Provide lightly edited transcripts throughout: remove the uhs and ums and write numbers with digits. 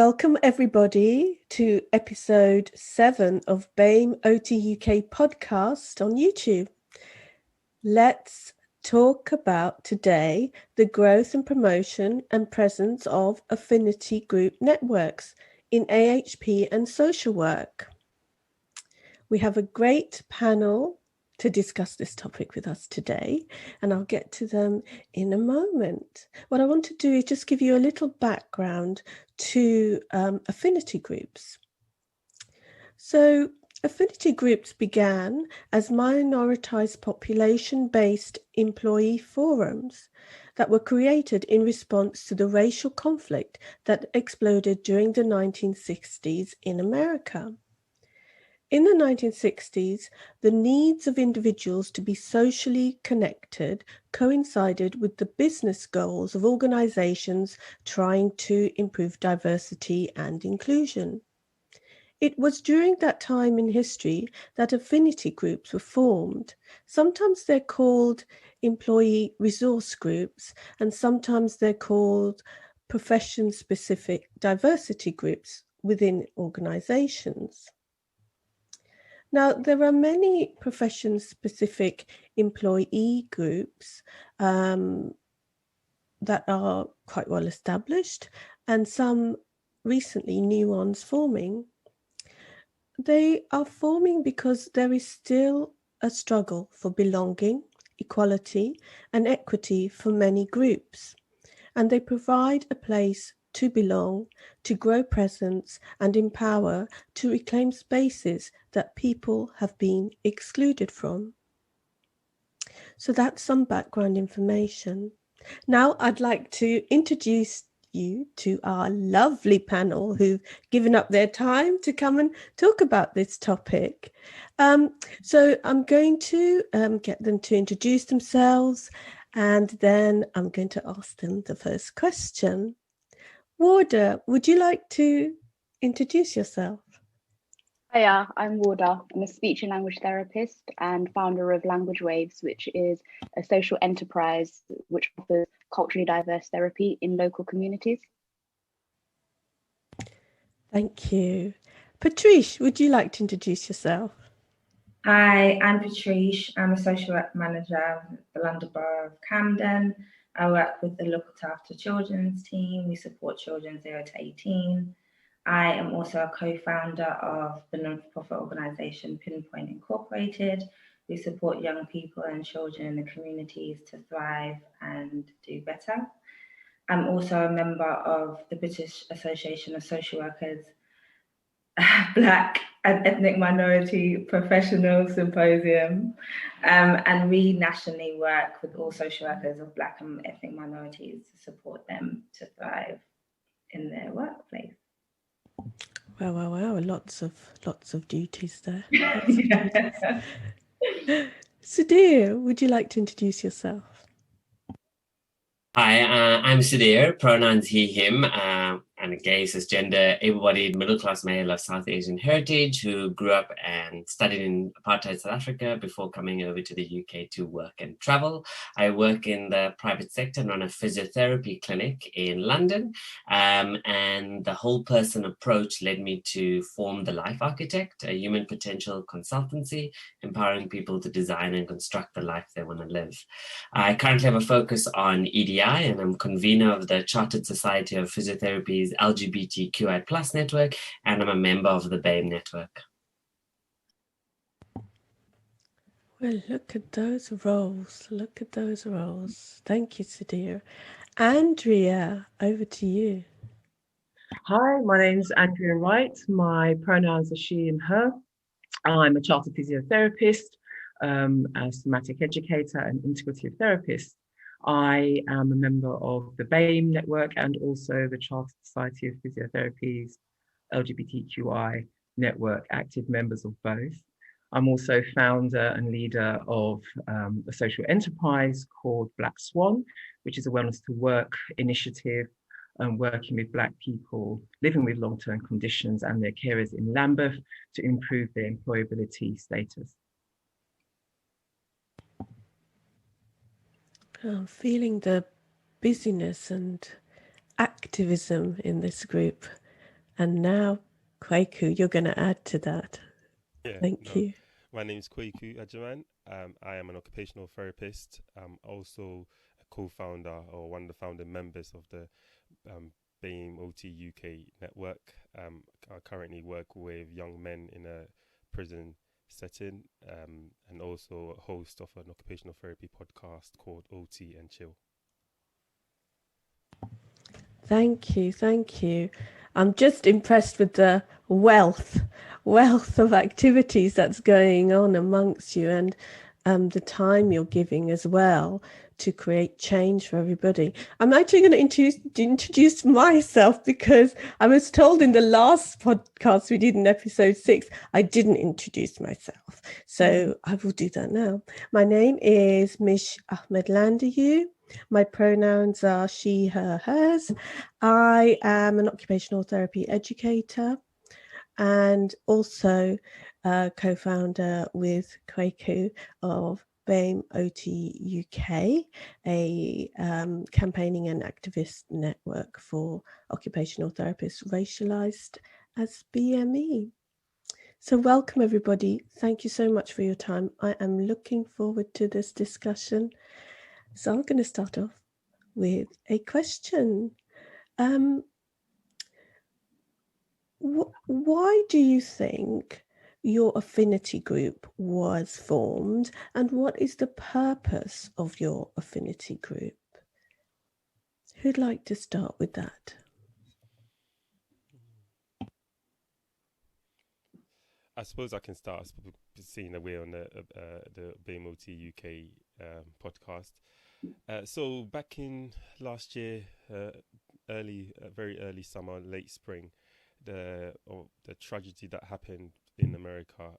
Welcome everybody to episode 7 of BAMEOTUK UK podcast on YouTube. Let's talk about today the growth and promotion and presence of affinity group networks in AHP and social work. We have a great panel to discuss this topic with us today, and I'll get to them in a moment. What I want to do is just give you a little background to affinity groups. So affinity groups began as minoritized population-based employee forums that were created in response to the racial conflict that exploded during the 1960s in America. In the 1960s, the needs of individuals to be socially connected coincided with the business goals of organizations trying to improve diversity and inclusion. It was during that time in history that affinity groups were formed. Sometimes they're called employee resource groups, and sometimes they're called profession-specific diversity groups within organizations. Now, there are many profession-specific employee groups that are quite well established, and some recently new ones forming. They are forming because there is still a struggle for belonging, equality, and equity for many groups, and they provide a place to belong, to grow presence and empower, to reclaim spaces that people have been excluded from. So that's some background information. Now I'd like to introduce you to our lovely panel who've given up their time to come and talk about this topic. So I'm going to get them to introduce themselves, and then I'm going to ask them the first question. Wardah, would you like to introduce yourself? Hiya, I'm Wardah. I'm a speech and language therapist and founder of Language Waves, which is a social enterprise which offers culturally diverse therapy in local communities. Thank you. Patriche, would you like to introduce yourself? Hi, I'm Patriche. I'm a social work manager at the London Borough of Camden. I work with the Looked After Children's team. We support children 0 to 18. I am also a co-founder of the non-profit organisation Pinpoint Incorporated. We support young people and children in the communities to thrive and do better. I'm also a member of the British Association of Social Workers Black and Ethnic Minority Professional Symposium, and we nationally work with all social workers of Black and ethnic minorities to support them to thrive in their workplace. Wow! Lots of duties there. Sudhir, would you like to introduce yourself? Hi, I'm Sudhir, pronouns he, him, and a gay, cisgender, able-bodied, middle-class male of South Asian heritage who grew up and studied in apartheid South Africa before coming over to the UK to work and travel. I work in the private sector and run a physiotherapy clinic in London, and the whole person approach led me to form The Life Architect, a human potential consultancy, empowering people to design and construct the life they want to live. I currently have a focus on EDI, and I'm convener of the Chartered Society of Physiotherapy's LGBTQI+ network, and I'm a member of the BAME network. Well, look at those roles. Thank you, Sudhir. Andrea, over to you. Hi, my name's Andrea Wright. My pronouns are she and her. I'm a chartered physiotherapist, a somatic educator and integrative therapist. I am a member of the BAME network and also the Chartered Society of Physiotherapy's LGBTQI network, active members of both. I'm also founder and leader of a social enterprise called Black Swan, which is a wellness to work initiative working with Black people living with long-term conditions and their carers in Lambeth to improve their employability status. I'm feeling the busyness and activism in this group. And now, Kwaku, you're going to add to that. Yeah, Thank you. My name is Kwaku Ajaman. I am an occupational therapist. I'm also a co-founder or one of the founding members of the BAMEOTUK UK network. I currently work with young men in a prison setting, and also a host of an occupational therapy podcast called OT and Chill. Thank you. Thank you. I'm just impressed with the wealth of activities that's going on amongst you, and the time you're giving as well to create change for everybody. I'm actually going to introduce myself, because I was told in the last podcast we did in episode 6, I didn't introduce myself. So I will do that now. My name is Mish Ahmed Landayu. My pronouns are she, her, hers. I am an occupational therapy educator and also co-founder with Kwaku of BAME UK, a campaigning and activist network for occupational therapists racialized as BME. So welcome everybody. Thank you so much for your time. I am looking forward to this discussion. So I'm going to start off with a question. Why do you think your affinity group was formed, and what is the purpose of your affinity group? Who'd like to start with that? I suppose I can start seeing away on the BAMEOTUK UK podcast. So back in last year, very early summer, late spring, the tragedy that happened in America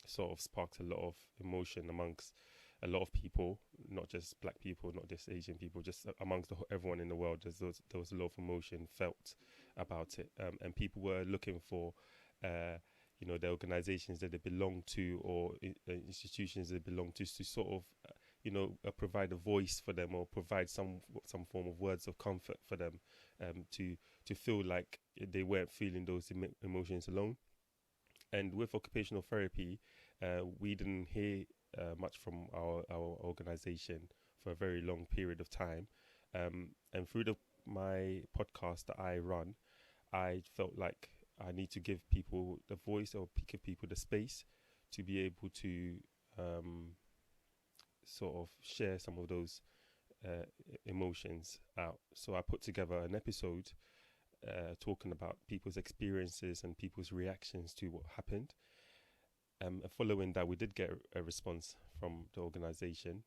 sort of sparked a lot of emotion amongst a lot of people, not just Black people, not just Asian people, just amongst everyone in the world. There was a lot of emotion felt about it, and people were looking for the organizations that they belong to, or institutions they belong to sort of provide a voice for them, or provide some form of words of comfort for them, to feel like they weren't feeling those emotions alone. And with occupational therapy, we didn't hear much from our organization for a very long period of time, and through my podcast that I run, I felt like I need to give people the voice, or give people the space to be able to sort of share some of those emotions out. So I put together an episode talking about people's experiences and people's reactions to what happened. Following that, we did get a response from the organization,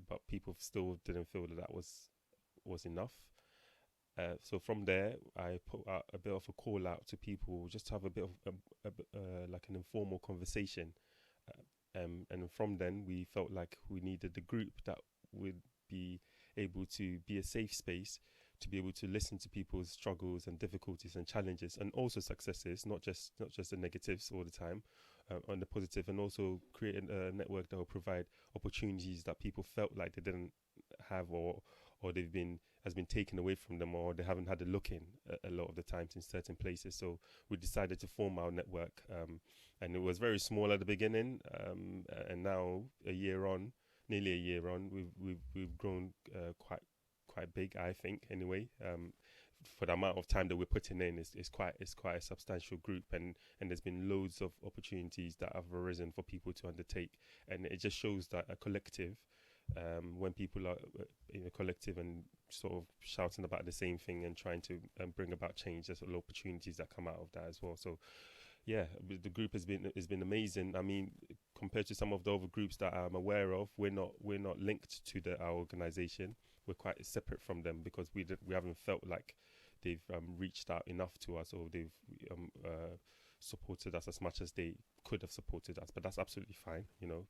but people still didn't feel that was enough. So from there, I put out a bit of a call out to people, just to have a bit of like an informal conversation. And from then, we felt like we needed a group that would be able to be a safe space, to be able to listen to people's struggles and difficulties and challenges, and also successes, not just the negatives all the time, on the positive, and also create a network that will provide opportunities that people felt like they didn't have, or has been taken away from them, or they haven't had a look in a lot of the times in certain places. So we decided to form our network, and it was very small at the beginning, and now nearly a year on, we've grown quite big, I think, anyway. For the amount of time that we're putting in, is quite a substantial group, and there's been loads of opportunities that have arisen for people to undertake, and it just shows that a collective, when people are in a collective and sort of shouting about the same thing and trying to bring about change, there's a lot of opportunities that come out of that as well. So yeah, the group has been amazing. I mean, compared to some of the other groups that I'm aware of, we're not linked to our organization. We're quite separate from them, because we haven't felt like they've reached out enough to us, or they've supported us as much as they could have supported us. But that's absolutely fine,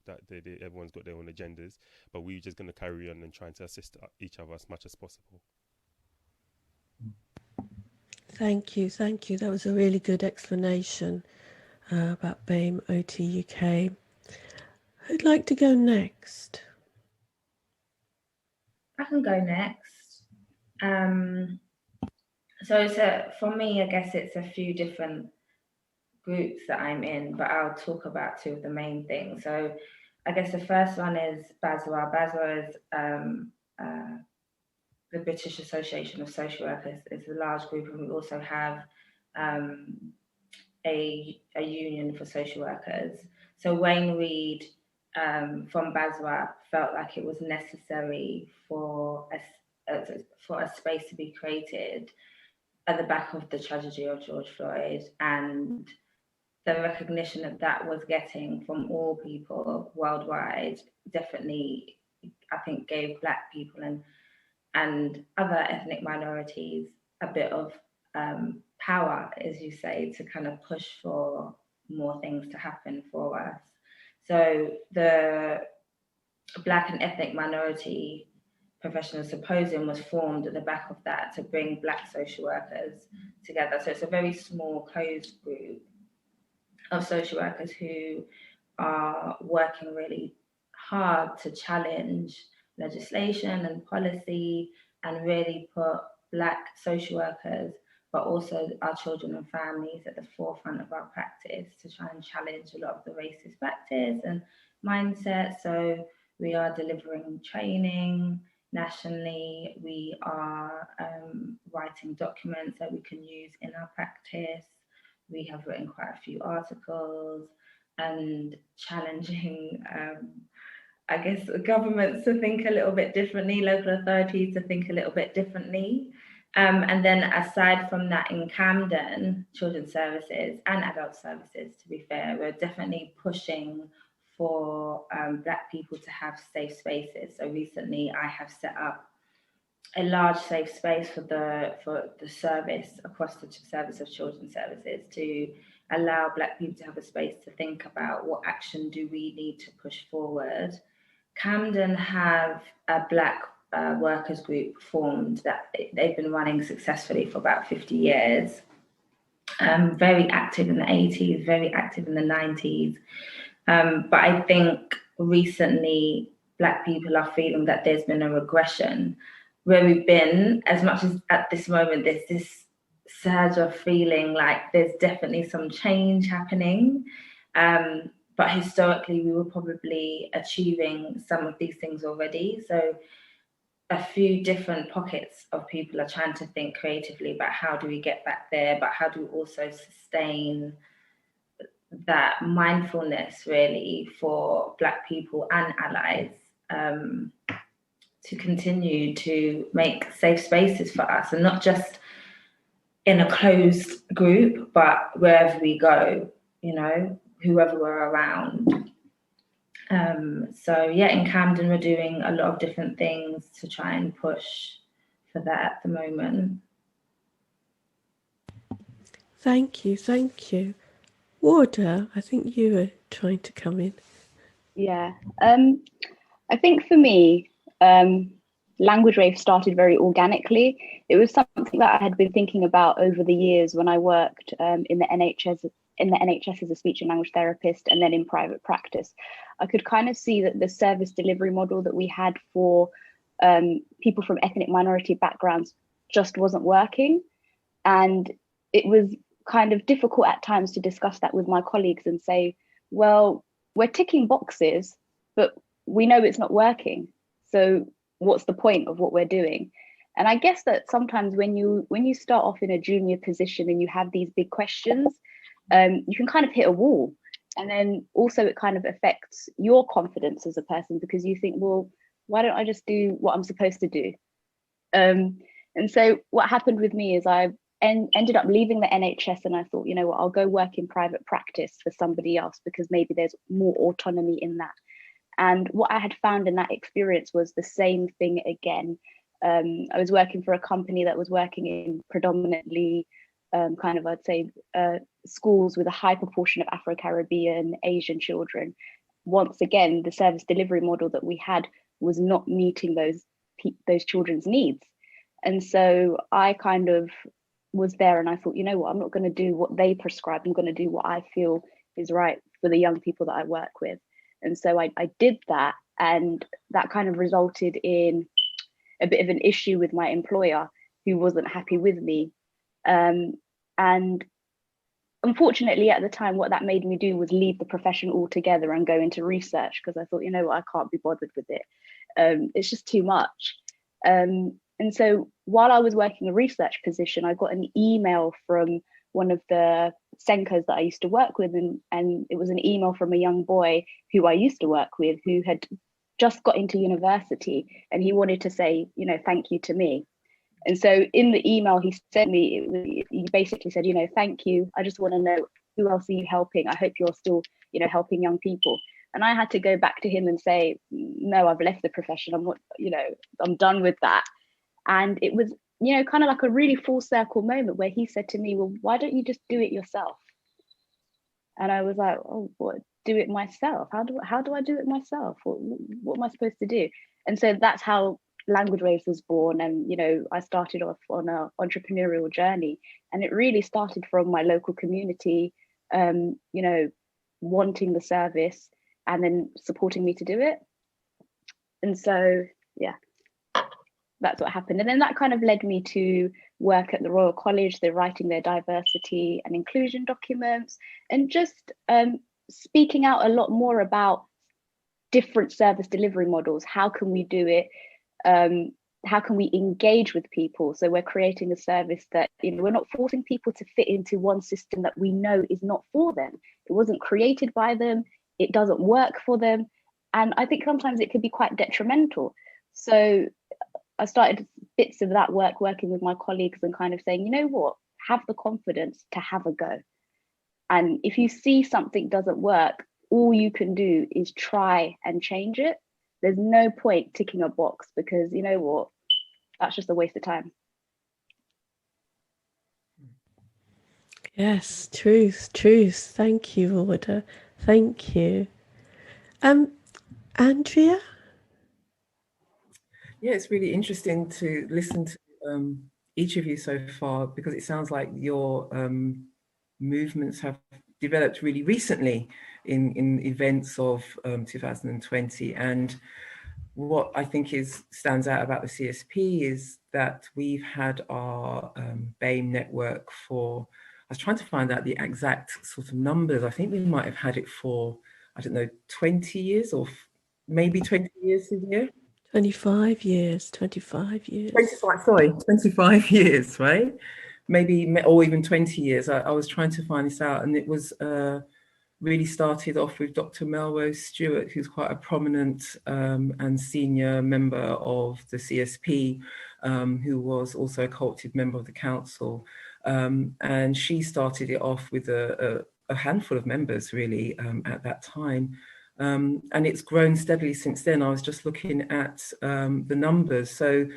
that everyone's got their own agendas, but we're just going to carry on and trying to assist each other as much as possible. Thank you. That was a really good explanation about BAMEOTUK. Who'd like to go next? I can go next. So for me, I guess it's a few different groups that I'm in, but I'll talk about two of the main things. So I guess the first one is BASWA. BASWA is the British Association of Social Workers. It's a large group, and we also have a union for social workers. So Wayne Reed from BASWA felt like it was necessary for a space to be created at the back of the tragedy of George Floyd, and the recognition that that was getting from all people worldwide definitely, I think, gave Black people and other ethnic minorities a bit of power, as you say, to kind of push for more things to happen for us. So the Black and ethnic minority professional symposium was formed at the back of that to bring Black social workers together. So it's a very small closed group of social workers who are working really hard to challenge legislation and policy and really put Black social workers, but also our children and families at the forefront of our practice to try and challenge a lot of the racist practice and mindset. So we are delivering training nationally. We are writing documents that we can use in our practice. We have written quite a few articles and challenging, I guess, governments to think a little bit differently, local authorities to think a little bit differently. And then aside from that, in Camden, children's services and adult services, to be fair, we're definitely pushing for Black people to have safe spaces. So recently I have set up a large safe space for the service across the service of children's services to allow Black people to have a space to think about what action do we need to push forward. Camden have a Black workers group formed that they've been running successfully for about 50 years. Very active in the 80s, very active in the 90s. But I think recently Black people are feeling that there's been a regression where we've been, as much as at this moment, there's this surge of feeling like there's definitely some change happening. But historically, we were probably achieving some of these things already. So a few different pockets of people are trying to think creatively about how do we get back there, but how do we also sustain that mindfulness really for Black people and allies to continue to make safe spaces for us, and not just in a closed group, but wherever we go, you know, whoever we're around. So yeah, in Camden, we're doing a lot of different things to try and push for that at the moment. Thank you, thank you. Wardah, I think you were trying to come in. Yeah, I think for me, Language Wave started very organically. It was something that I had been thinking about over the years when I worked in the NHS as a speech and language therapist, and then in private practice. I could kind of see that the service delivery model that we had for people from ethnic minority backgrounds just wasn't working. And it was kind of difficult at times to discuss that with my colleagues and say, well, we're ticking boxes, but we know it's not working. So what's the point of what we're doing? And I guess that sometimes when you start off in a junior position and you have these big questions, you can kind of hit a wall. And then also it kind of affects your confidence as a person, because you think, well, why don't I just do what I'm supposed to do? And so what happened with me is I ended up leaving the NHS, and I thought, you know what, I'll go work in private practice for somebody else because maybe there's more autonomy in that. And what I had found in that experience was the same thing again. I was working for a company that was working in predominantly kind of, I'd say, schools with a high proportion of Afro-Caribbean, Asian children. Once again, the service delivery model that we had was not meeting those children's needs. And so I kind of was there and I thought, you know what, I'm not going to do what they prescribe. I'm going to do what I feel is right for the young people that I work with. And so I did that, and that kind of resulted in a bit of an issue with my employer, who wasn't happy with me. And unfortunately, at the time, what that made me do was leave the profession altogether and go into research, because I thought, you know what, I can't be bothered with it. It's just too much. And so while I was working a research position, I got an email from one of the Senkos that I used to work with, and it was an email from a young boy who I used to work with, who had just got into university, and he wanted to say, you know, thank you to me. And so in the email he sent me, he basically said, you know, thank you. I just want to know, who else are you helping? I hope you're still, you know, helping young people. And I had to go back to him and say, no, I've left the profession. I'm not, you know, I'm done with that. And it was, you know, kind of like a really full circle moment where he said to me, well, why don't you just do it yourself? And I was like, oh, what, do it myself? How do I do it myself? What am I supposed to do? And so that's how Language Waves was born. And, you know, I started off on an entrepreneurial journey, and it really started from my local community, you know, wanting the service and then supporting me to do it. And so, yeah, that's what happened. And then that kind of led me to work at the Royal College. They're writing their diversity and inclusion documents, and just speaking out a lot more about different service delivery models. How can we do it? How can we engage with people? So we're creating a service that, you know, we're not forcing people to fit into one system that we know is not for them. It wasn't created by them. It doesn't work for them. And I think sometimes it can be quite detrimental. So I started bits of that work working with my colleagues and kind of saying, you know what, have the confidence to have a go. And if you see something doesn't work, all you can do is try and change it. There's no point ticking a box, because you know what, that's just a waste of time. Yes, truth. Thank you, Wardah. Thank you. Andrea? Yeah, it's really interesting to listen to each of you so far, because it sounds like your movements have developed really recently in events of 2020. And what I think stands out about the CSP is that we've had our BAME network for, I was trying to find out the exact sort of numbers. I think we might have had it for, I don't know, 20 years or maybe 20 years a year. 25 years. 25 years, right? Maybe, or even 20 years. I was trying to find this out, and it was really started off with Dr. Melrose Stewart, who's quite a prominent and senior member of the CSP, who was also a co-opted member of the council. And she started it off with a handful of members, really, at that time. And it's grown steadily since then. I was just looking at the numbers. So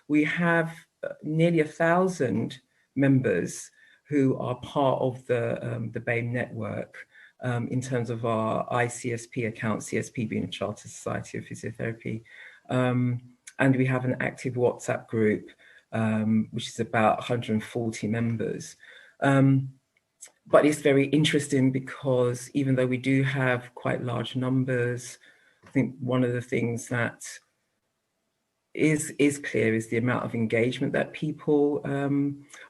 we have nearly 1,000 members who are part of the BAME network in terms of our ICSP account, CSP being a Charter Society of Physiotherapy. And we have an active WhatsApp group, which is about 140 members. But it's very interesting because even though we do have quite large numbers, I think one of the things that is clear is the amount of engagement that people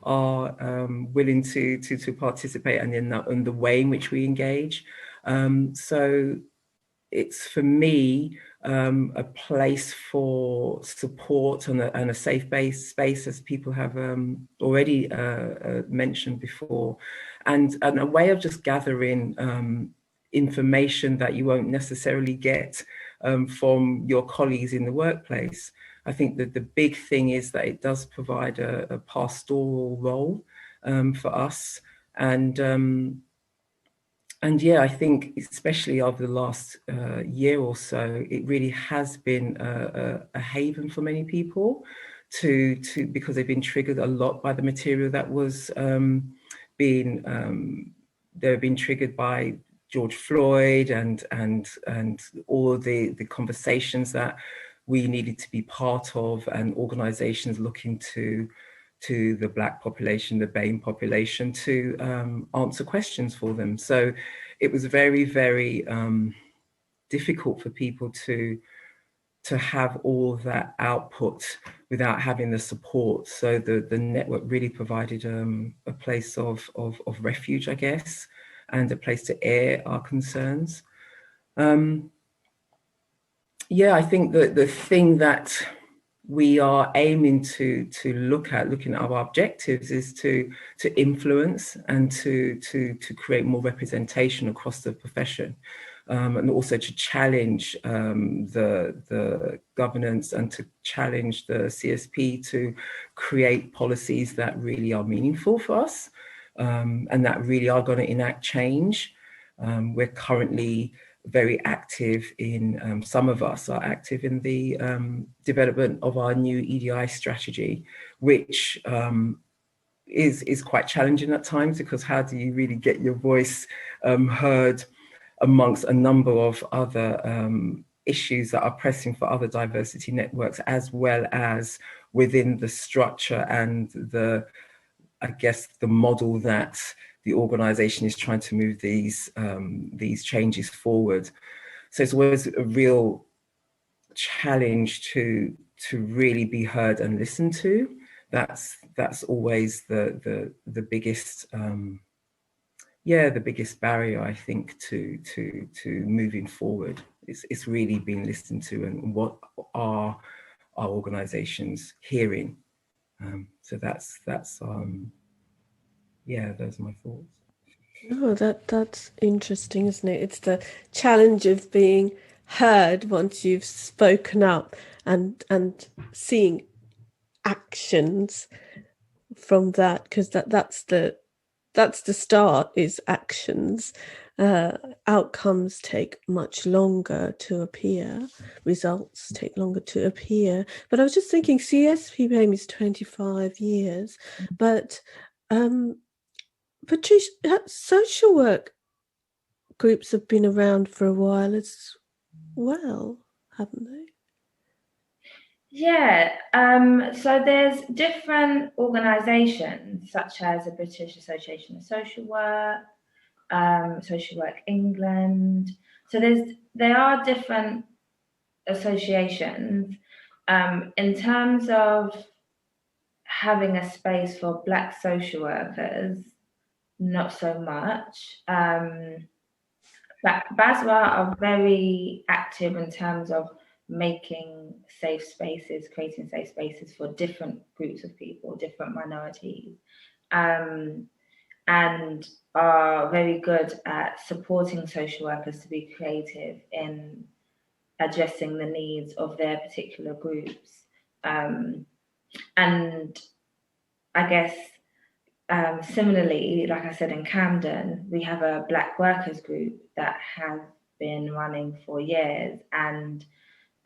are willing to participate, and in the way in which we engage. So it's, for me, a place for support and a safe space, as people have already mentioned before, and a way of just gathering information that you won't necessarily get from your colleagues in the workplace. I think that the big thing is that it does provide a pastoral role for us. And yeah, I think especially over the last year or so, it really has been a haven for many people because they've been triggered a lot by the material that was they've been triggered by George Floyd and all of the conversations that we needed to be part of, and organizations looking to the Black population, the BAME population, to answer questions for them. So it was very, very difficult for people to have all of that output without having the support. So the network really provided a place of refuge, I guess, and a place to air our concerns. Yeah, I think that the thing that we are aiming to looking at our objectives is to influence and to create more representation across the profession, and also to challenge the governance and to challenge the CSP to create policies that really are meaningful for us, and that really are going to enact change. We're currently very active in, some of us are active in the development of our new EDI strategy, which is quite challenging at times, because how do you really get your voice heard amongst a number of other issues that are pressing for other diversity networks, as well as within the structure and the, I guess, the model that the organization is trying to move these changes forward. So it's always a real challenge to really be heard and listened to. That's always the biggest the biggest barrier, I think, to moving forward. It's really being listened to, and what are our organizations hearing. So that's yeah, those are my thoughts. Oh, that's interesting, isn't it? It's the challenge of being heard once you've spoken up, and seeing actions from that, because that's the start, is actions. Outcomes take much longer to appear. Results take longer to appear. But I was just thinking, CSP BAME is 25 years, but Patriche, social work groups have been around for a while as well, haven't they? Yeah, so there's different organisations, such as the British Association of Social Work, Social Work England. So there are different associations. In terms of having a space for Black social workers, not so much. But BASWA are very active in terms of making safe spaces, creating safe spaces for different groups of people, different minorities, and are very good at supporting social workers to be creative in addressing the needs of their particular groups. And I guess similarly, like I said, in Camden, we have a Black workers group that has been running for years, and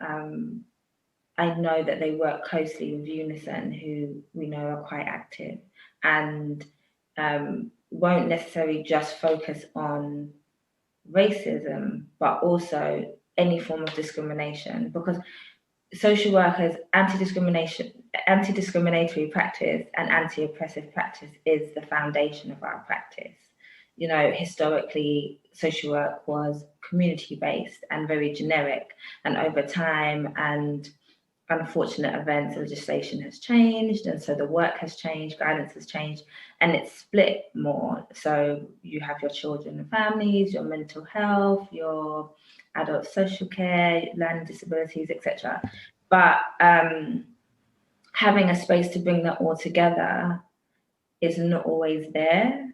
I know that they work closely with Unison, who we know are quite active, and won't necessarily just focus on racism, but also any form of discrimination, because social workers, anti-discriminatory practice and anti-oppressive practice is the foundation of our practice. You know, historically, social work was community-based and very generic, and over time and unfortunate events, legislation has changed, and so the work has changed, guidance has changed, and it's split more. So you have your children and families, your mental health, your adult social care, learning disabilities, etc. But having a space to bring that all together is not always there.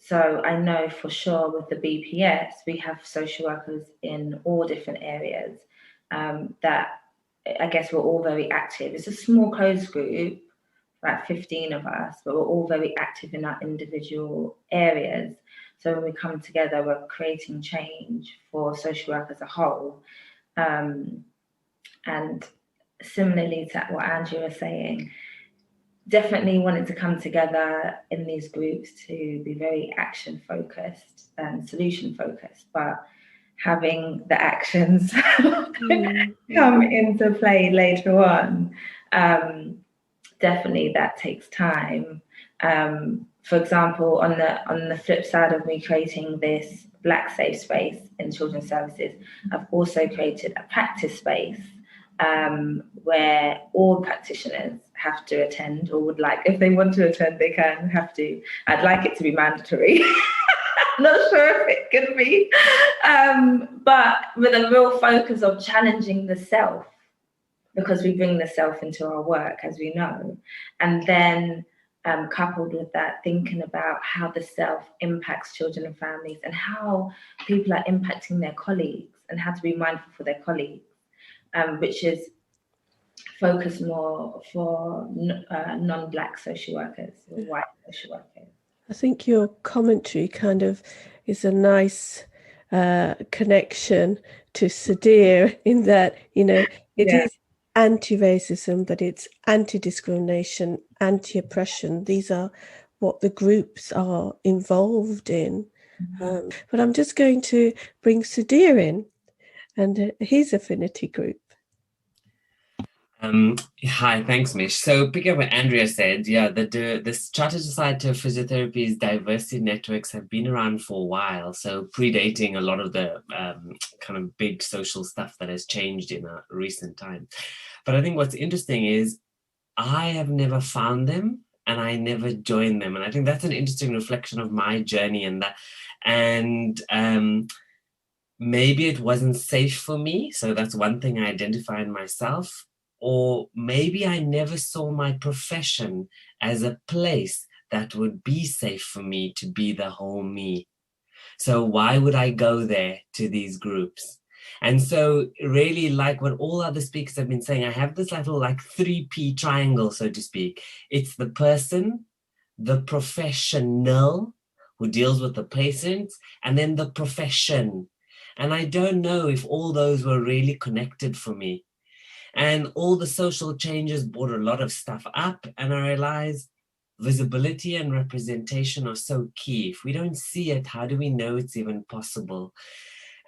So I know for sure with the BPS, we have social workers in all different areas that I guess we're all very active. It's a small closed group, about 15 of us, but we're all very active in our individual areas. So when we come together, we're creating change for social work as a whole. And similarly to what Andrea was saying, definitely wanting to come together in these groups to be very action focused and solution focused, but having the actions come into play later on, definitely that takes time. For example, on the flip side of me creating this Black safe space in children's services, I've also created a practice space where all practitioners have to attend, or would like, if they want to attend, they have to. I'd like it to be mandatory. I'm not sure if it can be, but with a real focus of challenging the self, because we bring the self into our work, as we know, and then coupled with that, thinking about how the self impacts children and families, and how people are impacting their colleagues, and how to be mindful for their colleagues, which is focused more for non-Black social workers or white social workers. I think your commentary kind of is a nice connection to Sudhir, in that, it is anti-racism, but it's anti-discrimination, anti-oppression. These are what the groups are involved in. But I'm just going to bring Sudhir in and his affinity group. Hi, thanks, Mish. So picking up what Andrea said, the Chartered Society of Physiotherapy's diversity networks have been around for a while, so predating a lot of the kind of big social stuff that has changed in a recent time. But I think what's interesting is I have never found them and I never joined them. And I think that's an interesting reflection of my journey and maybe it wasn't safe for me. So that's one thing I identify in myself. Or maybe I never saw my profession as a place that would be safe for me to be the whole me. So why would I go there to these groups? And so really, like what all other speakers have been saying, I have this little like 3P triangle, so to speak. It's the person, the professional who deals with the patients, and then the profession. And I don't know if all those were really connected for me. And all the social changes brought a lot of stuff up, and I realized visibility and representation are so key. If we don't see it, how do we know it's even possible?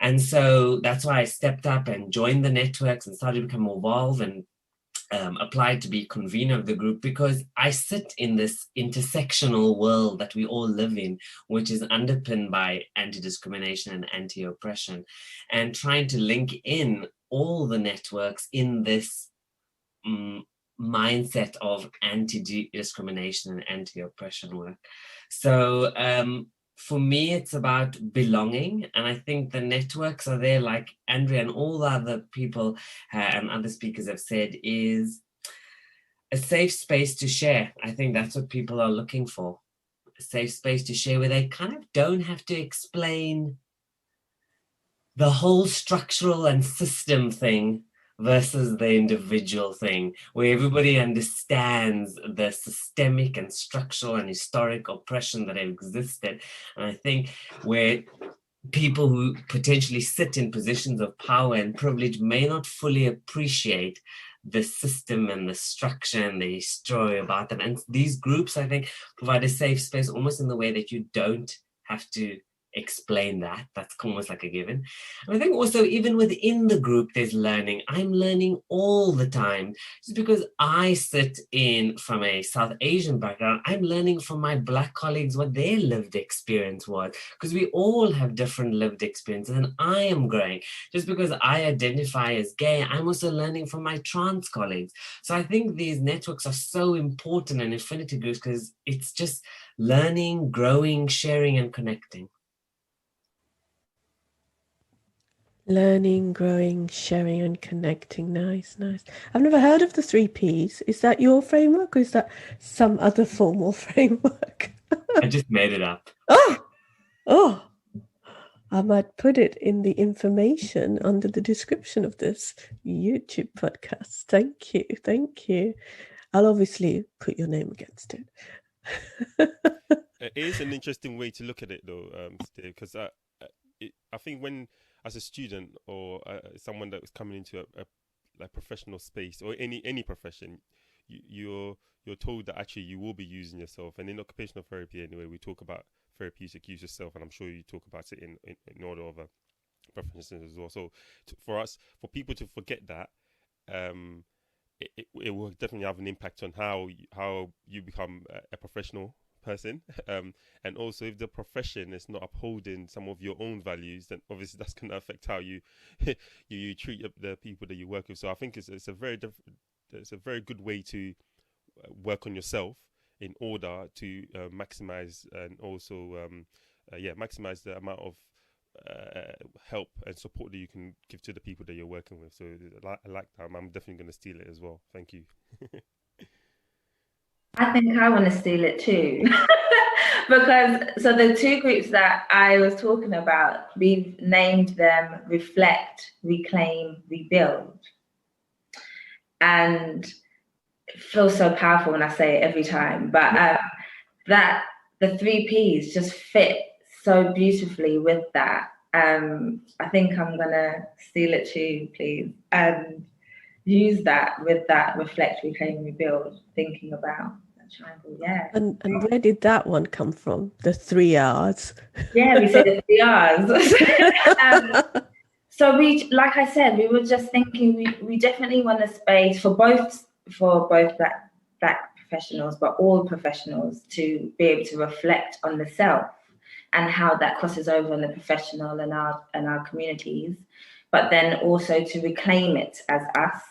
And so that's why I stepped up and joined the networks and started to become more involved and applied to be convener of the group, because I sit in this intersectional world that we all live in, which is underpinned by anti-discrimination and anti-oppression, and trying to link in all the networks in this mindset of anti-discrimination and anti-oppression work. So for me, it's about belonging. And I think the networks are there, like Andrea and all the other people and other speakers have said, is a safe space to share. I think that's what people are looking for. A safe space to share where they kind of don't have to explain the whole structural and system thing versus the individual thing, where everybody understands the systemic and structural and historic oppression that existed. And I think where people who potentially sit in positions of power and privilege may not fully appreciate the system and the structure and the story about them. And these groups, I think, provide a safe space almost in the way that you don't have to explain that. That's almost like a given. And I think also even within the group there's learning. I'm learning all the time. Just because I sit in from a South Asian background, I'm learning from my Black colleagues what their lived experience was, because we all have different lived experiences, and I am growing. Just because I identify as gay, I'm also learning from my trans colleagues. So I think these networks are so important in affinity groups, because it's just learning, growing, sharing, and connecting. Learning, growing, sharing, and connecting. Nice, nice. I've never heard of the 3Ps. Is that your framework, or is that some other formal framework? I just made it up. Oh, I might put it in the information under the description of this YouTube podcast. Thank you. Thank you. I'll obviously put your name against it. It is an interesting way to look at it, though, Steve, because I think when, as a student or someone that was coming into a like professional space or any profession, you're told that actually you will be using yourself. And in occupational therapy, anyway, we talk about therapeutic use yourself, and I'm sure you talk about it in order of professions as well. So for people to forget that, it will definitely have an impact on how you become a professional person. And also, if the profession is not upholding some of your own values, then obviously that's going to affect how you you treat the people that you work with. So I think it's a very good way to work on yourself in order to maximize, and also maximize the amount of help and support that you can give to the people that you're working with. So I like that. I'm definitely going to steal it as well. Thank you. I think I want to steal it too. Because so the two groups that I was talking about, we've named them Reflect, Reclaim, Rebuild. And it feels so powerful when I say it every time, but that the 3 Ps just fit so beautifully with that. I think I'm gonna steal it too, please, and use that with that Reflect, Reclaim, Rebuild, thinking about that triangle. Yeah. And where did that one come from? The 3 Rs. Yeah, we said the 3 Rs. So we, like I said, we were just thinking we definitely want a space for both black professionals, but all professionals, to be able to reflect on the self and how that crosses over in the professional and our communities, but then also to reclaim it as us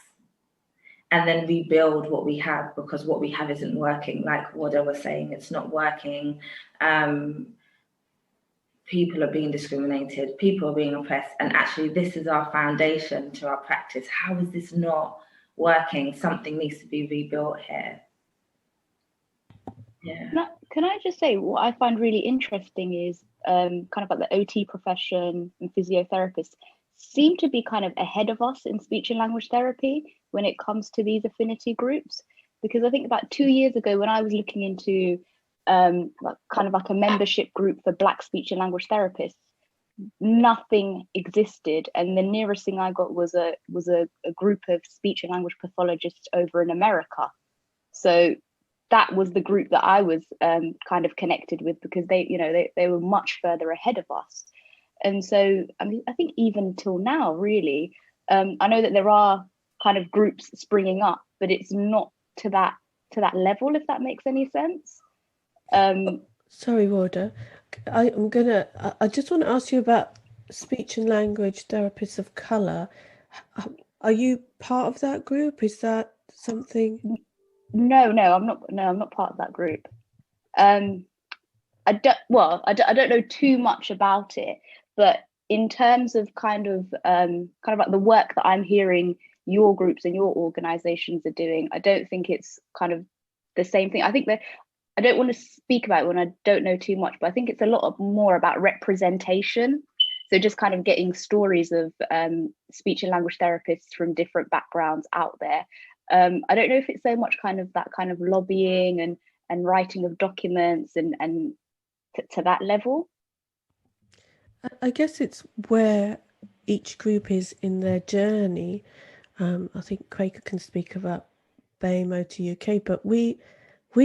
and then rebuild what we have, because what we have isn't working. Like Wardah was saying, it's not working. People are being discriminated, people are being oppressed, and actually this is our foundation to our practice. How is this not working? Something needs to be rebuilt here. Yeah. Can I just say, what I find really interesting is kind of like the OT profession and physiotherapists seem to be kind of ahead of us in speech and language therapy when it comes to these affinity groups. Because I think about 2 years ago, when I was looking into kind of like a membership group for Black speech and language therapists, nothing existed, and the nearest thing I got was a group of speech and language pathologists over in America. So that was the group that I was kind of connected with, because they were much further ahead of us. And so I mean, I think even till now, really, I know that there are kind of groups springing up, but it's not to that level, if that makes any sense. Sorry, Wardah. I just want to ask you about speech and language therapists of colour. Are you part of that group? Is that something? No, I'm not. No, I'm not part of that group. I don't know too much about it, but in terms of kind of like the work that I'm hearing your groups and your organizations are doing, I don't think it's kind of the same thing. I think that I don't want to speak about it when I don't know too much, but I think it's a lot more about representation. So just kind of getting stories of speech and language therapists from different backgrounds out there. I don't know if it's so much kind of that kind of lobbying and writing of documents and to that level. I guess it's where each group is in their journey. I think Quaker can speak about BAMEOTUK UK, but we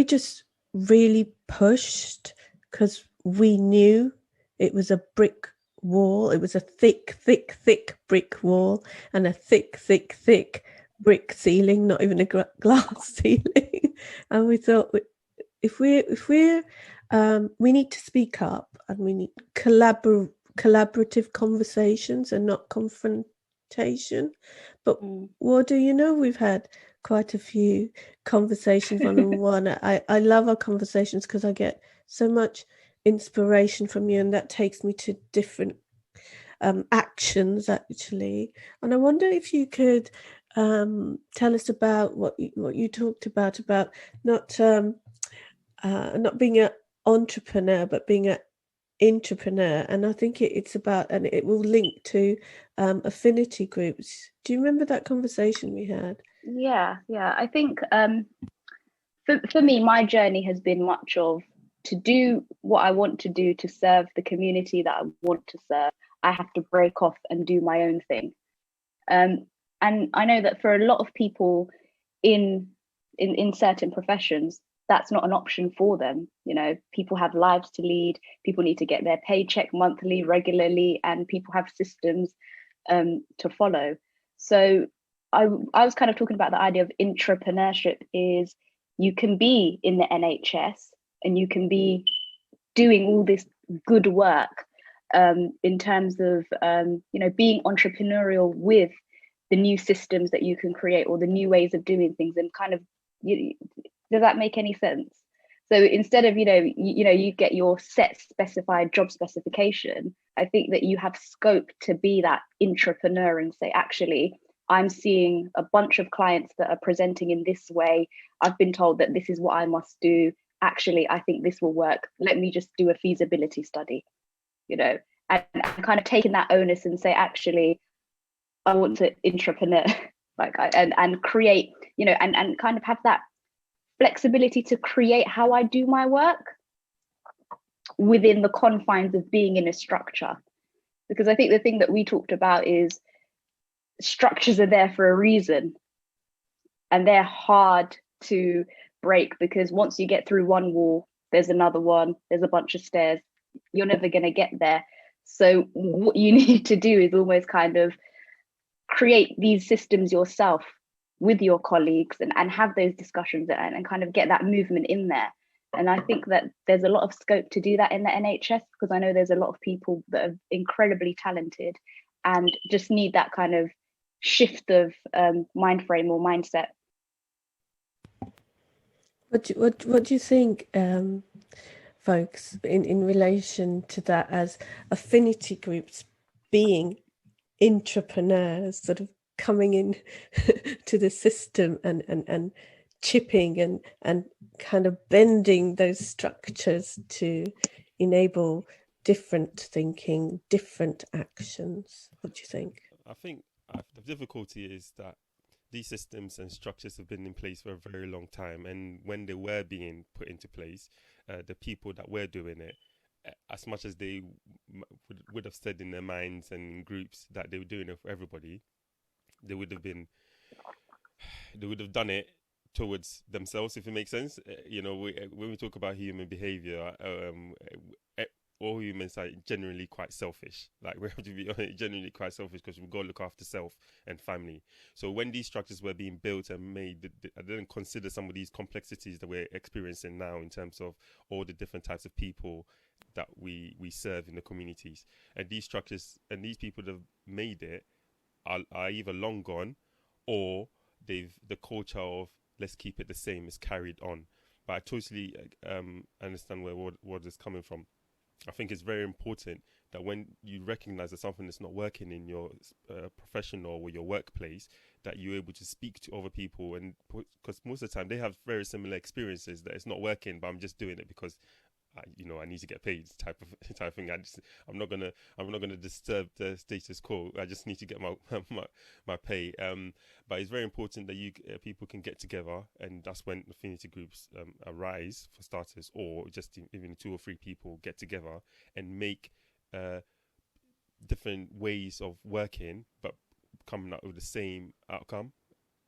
just really pushed because we knew it was a brick wall. It was a thick brick wall and a thick brick ceiling, not even a glass ceiling. And we thought, if we're we need to speak up, and we need collaborative conversations and not confrontation. But Wardah, we've had quite a few conversations one-on-one. I love our conversations because I get so much inspiration from you, and that takes me to different actions actually. And I wonder if you could tell us about what you talked about not being an entrepreneur but being an entrepreneur. And I think it's about, and it will link to affinity groups. Do you remember that conversation we had? Yeah. I think for me, my journey has been much of to do what I want to do to serve the community that I want to serve. I have to break off and do my own thing. And I know that for a lot of people in certain professions, that's not an option for them. People have lives to lead, people need to get their paycheck monthly, regularly, and people have systems to follow. So I was kind of talking about the idea of intrapreneurship is you can be in the NHS and you can be doing all this good work in terms of being entrepreneurial with the new systems that you can create or the new ways of doing things, and kind of, does that make any sense? So instead of you get your set specified job specification, I think that you have scope to be that entrepreneur and say, actually, I'm seeing a bunch of clients that are presenting in this way. I've been told that this is what I must do. Actually, I think this will work. Let me just do a feasibility study, and kind of taking that onus and say, actually, I want to entrepreneur, and create, and kind of have that flexibility to create how I do my work within the confines of being in a structure. Because I think the thing that we talked about is structures are there for a reason, and they're hard to break, because once you get through one wall, there's another one, there's a bunch of stairs, you're never going to get there. So what you need to do is almost kind of create these systems yourself with your colleagues, and have those discussions, and kind of get that movement in there. And I think that there's a lot of scope to do that in the NHS, because I know there's a lot of people that are incredibly talented and just need that kind of shift of mind frame or mindset. What do you think, folks, in relation to that, as affinity groups being entrepreneurs, sort of coming in to the system and chipping and kind of bending those structures to enable different thinking, different actions? What do you think? I think the difficulty is that these systems and structures have been in place for a very long time, and when they were being put into place, the people that were doing it, as much as they would have said in their minds and in groups that they were doing it for everybody, they would have done it towards themselves, if it makes sense. When we talk about human behavior, all humans are generally quite selfish. Like, we have to be generally quite selfish, because we've got to look after self and family. So when these structures were being built and made, I didn't consider some of these complexities that we're experiencing now in terms of all the different types of people that we serve in the communities. And these structures and these people that have made it are either long gone, or the culture of let's keep it the same is carried on. But I totally understand where what is coming from. I think it's very important that when you recognize that something is not working in your profession or your workplace, that you're able to speak to other people, and because most of the time they have very similar experiences, that it's not working, but I'm just doing it because I need to get paid, type of thing. I'm not gonna disturb the status quo. I just need to get my pay. But it's very important that people can get together, and that's when affinity groups arise, for starters, or just even 2 or 3 people get together and make different ways of working, but coming out with the same outcome.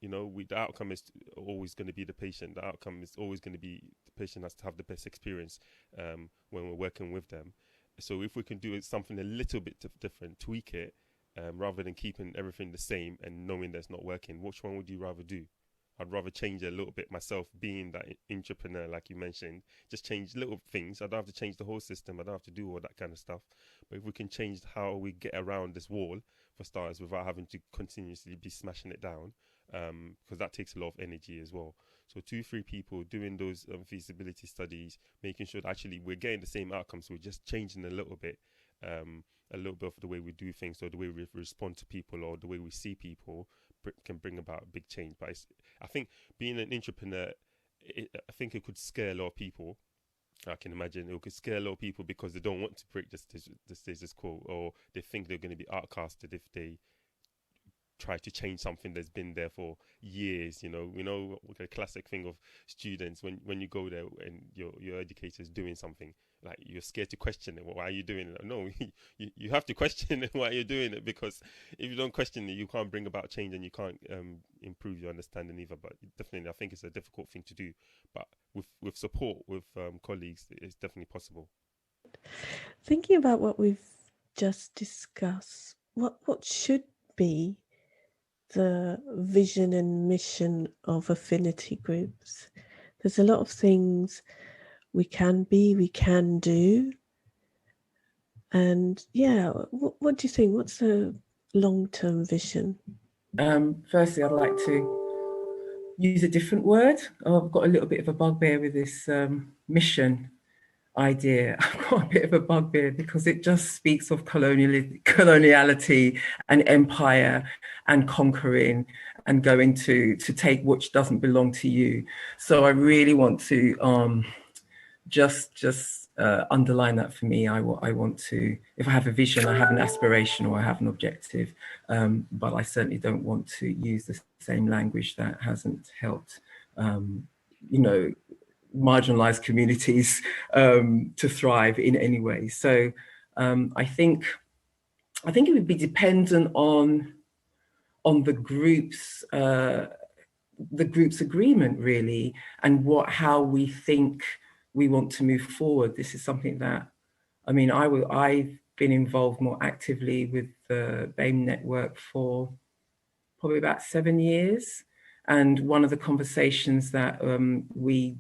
The outcome is always going to be the patient. The outcome is always going to be the patient has to have the best experience when we're working with them. So if we can do something a little bit different, tweak it, rather than keeping everything the same and knowing that's not working, which one would you rather do? I'd rather change a little bit myself, being that entrepreneur, like you mentioned, just change little things. I don't have to change the whole system. I don't have to do all that kind of stuff. But if we can change how we get around this wall, for starters, without having to continuously be smashing it down, because that takes a lot of energy as well. So 2-3 people doing those feasibility studies, making sure that actually we're getting the same outcomes. We're just changing a little bit of the way we do things, or the way we respond to people, or the way we see people can bring about a big change. But I think being an entrepreneur, I think it could scare a lot of people. I can imagine it could scare a lot of people because they don't want to break the status quo, or they think they're going to be outcasted if they try to change something that's been there for years. The classic thing of students, when you go there and your educator's doing something, like, you're scared to question it. Why are you doing it? No, you have to question it why you're doing it, because if you don't question it, you can't bring about change, and you can't improve your understanding either. But definitely, I think it's a difficult thing to do. But with support, with colleagues, it's definitely possible. Thinking about what we've just discussed, what should be the vision and mission of affinity groups? There's a lot of things we can be, we can do. And yeah, what do you think? What's the long-term vision? Firstly, I'd like to use a different word. I've got a little bit of a bugbear with this mission idea. I've got a bit of a bugbear because it just speaks of coloniality and empire and conquering and going to take which doesn't belong to you. So I really want to just underline that for me. I want to, if I have a vision, I have an aspiration or I have an objective, but I certainly don't want to use the same language that hasn't helped, marginalized communities to thrive in any way. So I think it would be dependent on the group's agreement, really, and how we think we want to move forward. This is something that, I mean, I've been involved more actively with the BAME network for probably about 7 years. And one of the conversations that we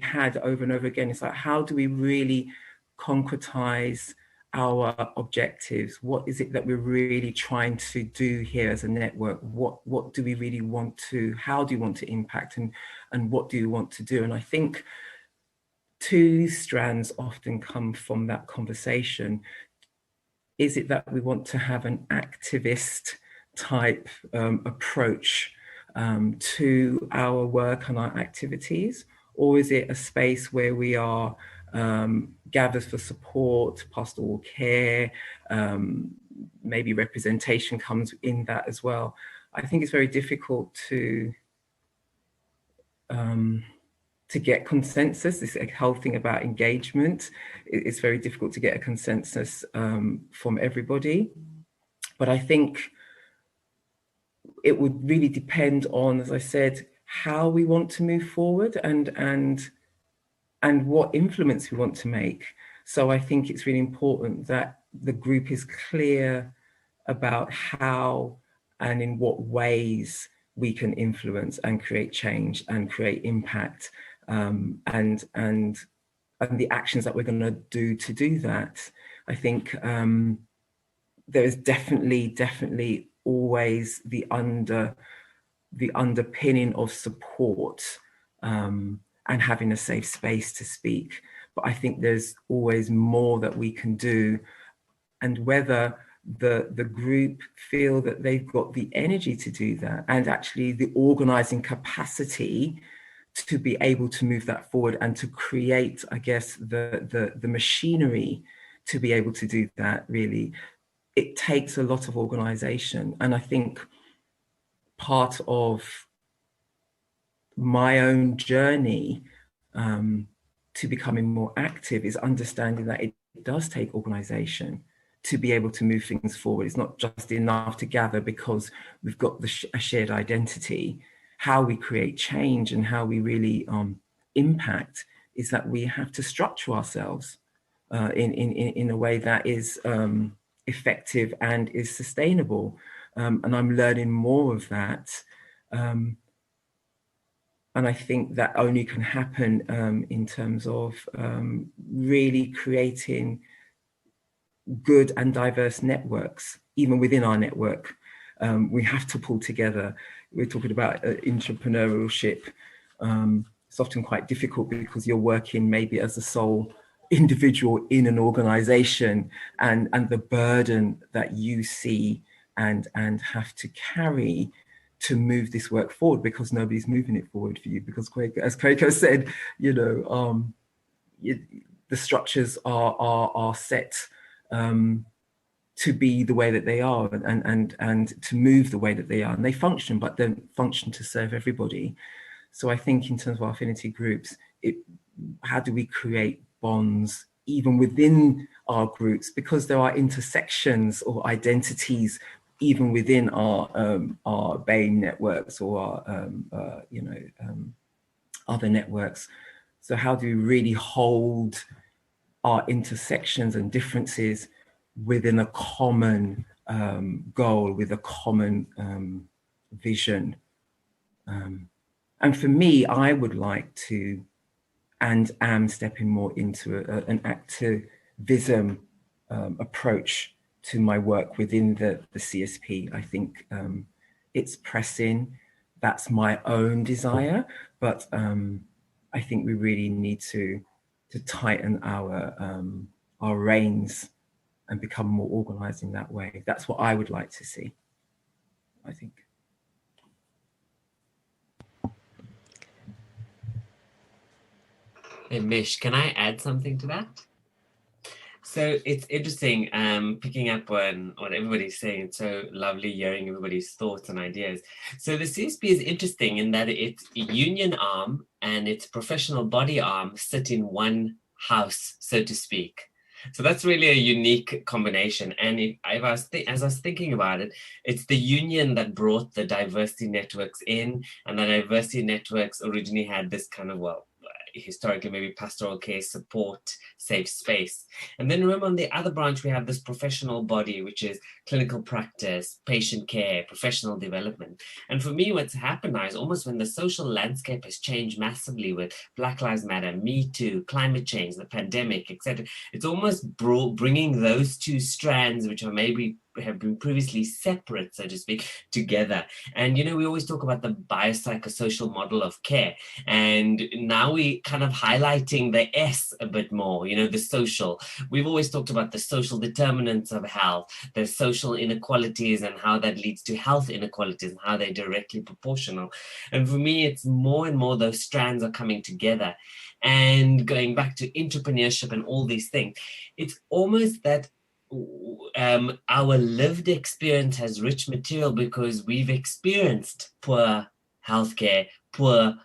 had over and over again is like, how do we really concretize our objectives? What is it that we're really trying to do here as a network? What do we really want to, how do you want to impact, and what do you want to do? And I think two strands often come from that conversation. Is it that we want to have an activist type approach to our work and our activities? Or is it a space where we are gathered for support, pastoral care, maybe representation comes in that as well? I think it's very difficult to get consensus. This whole thing about engagement, it's very difficult to get a consensus from everybody. But I think it would really depend on, as I said, how we want to move forward and what influence we want to make. So I think it's really important that the group is clear about how and in what ways we can influence and create change and create impact, and the actions that we're going to do that. I think there is definitely always the underpinning of support and having a safe space to speak. But I think there's always more that we can do, and whether the group feel that they've got the energy to do that and actually the organizing capacity to be able to move that forward and to create, I guess, the machinery to be able to do that. Really, it takes a lot of organization. And I think part of my own journey to becoming more active is understanding that it does take organization to be able to move things forward. It's not just enough to gather because we've got a shared identity. How we create change and how we really impact is that we have to structure ourselves in a way that is effective and is sustainable. And I'm learning more of that. And I think that only can happen in terms of really creating good and diverse networks, even within our network. We have to pull together. We're talking about entrepreneurship. It's often quite difficult because you're working maybe as a sole individual in an organization, and the burden that you see and have to carry to move this work forward, because nobody's moving it forward for you. Because as Kwaiko said, the structures are set to be the way that they are and to move the way that they are, and they function, but don't function to serve everybody. So I think in terms of our affinity groups, how do we create bonds even within our groups, because there are intersections or identities even within our BAME networks or our other networks. So how do we really hold our intersections and differences within a common goal, with a common vision? And for me, I would like to and am stepping more into an activism approach to my work within the CSP. I think it's pressing. That's my own desire, but I think we really need to tighten our reins and become more organized in that way. That's what I would like to see, I think. Hey, Mish, can I add something to that? So it's interesting, picking up on what everybody's saying. It's so lovely hearing everybody's thoughts and ideas. So the CSP is interesting in that its union arm and its professional body arm sit in one house, so to speak. So that's really a unique combination. And as I was thinking about it, it's the union that brought the diversity networks in, and the diversity networks originally had this kind of, well, historically maybe pastoral care, support, safe space. And then remember, on the other branch, we have this professional body, which is clinical practice, patient care, professional development. And for me, what's happened now is almost when the social landscape has changed massively with Black Lives Matter, Me Too, climate change, the pandemic, etc., it's almost bringing those two strands, which are maybe have been previously separate, so to speak, together. And, you know, we always talk about the biopsychosocial model of care. And now we kind of highlighting the S a bit more, you know, the social. We've always talked about the social determinants of health, the social inequalities and how that leads to health inequalities and how they're directly proportional. And for me, it's more and more those strands are coming together. And going back to entrepreneurship and all these things, it's almost that our lived experience has rich material because we've experienced poor healthcare, poor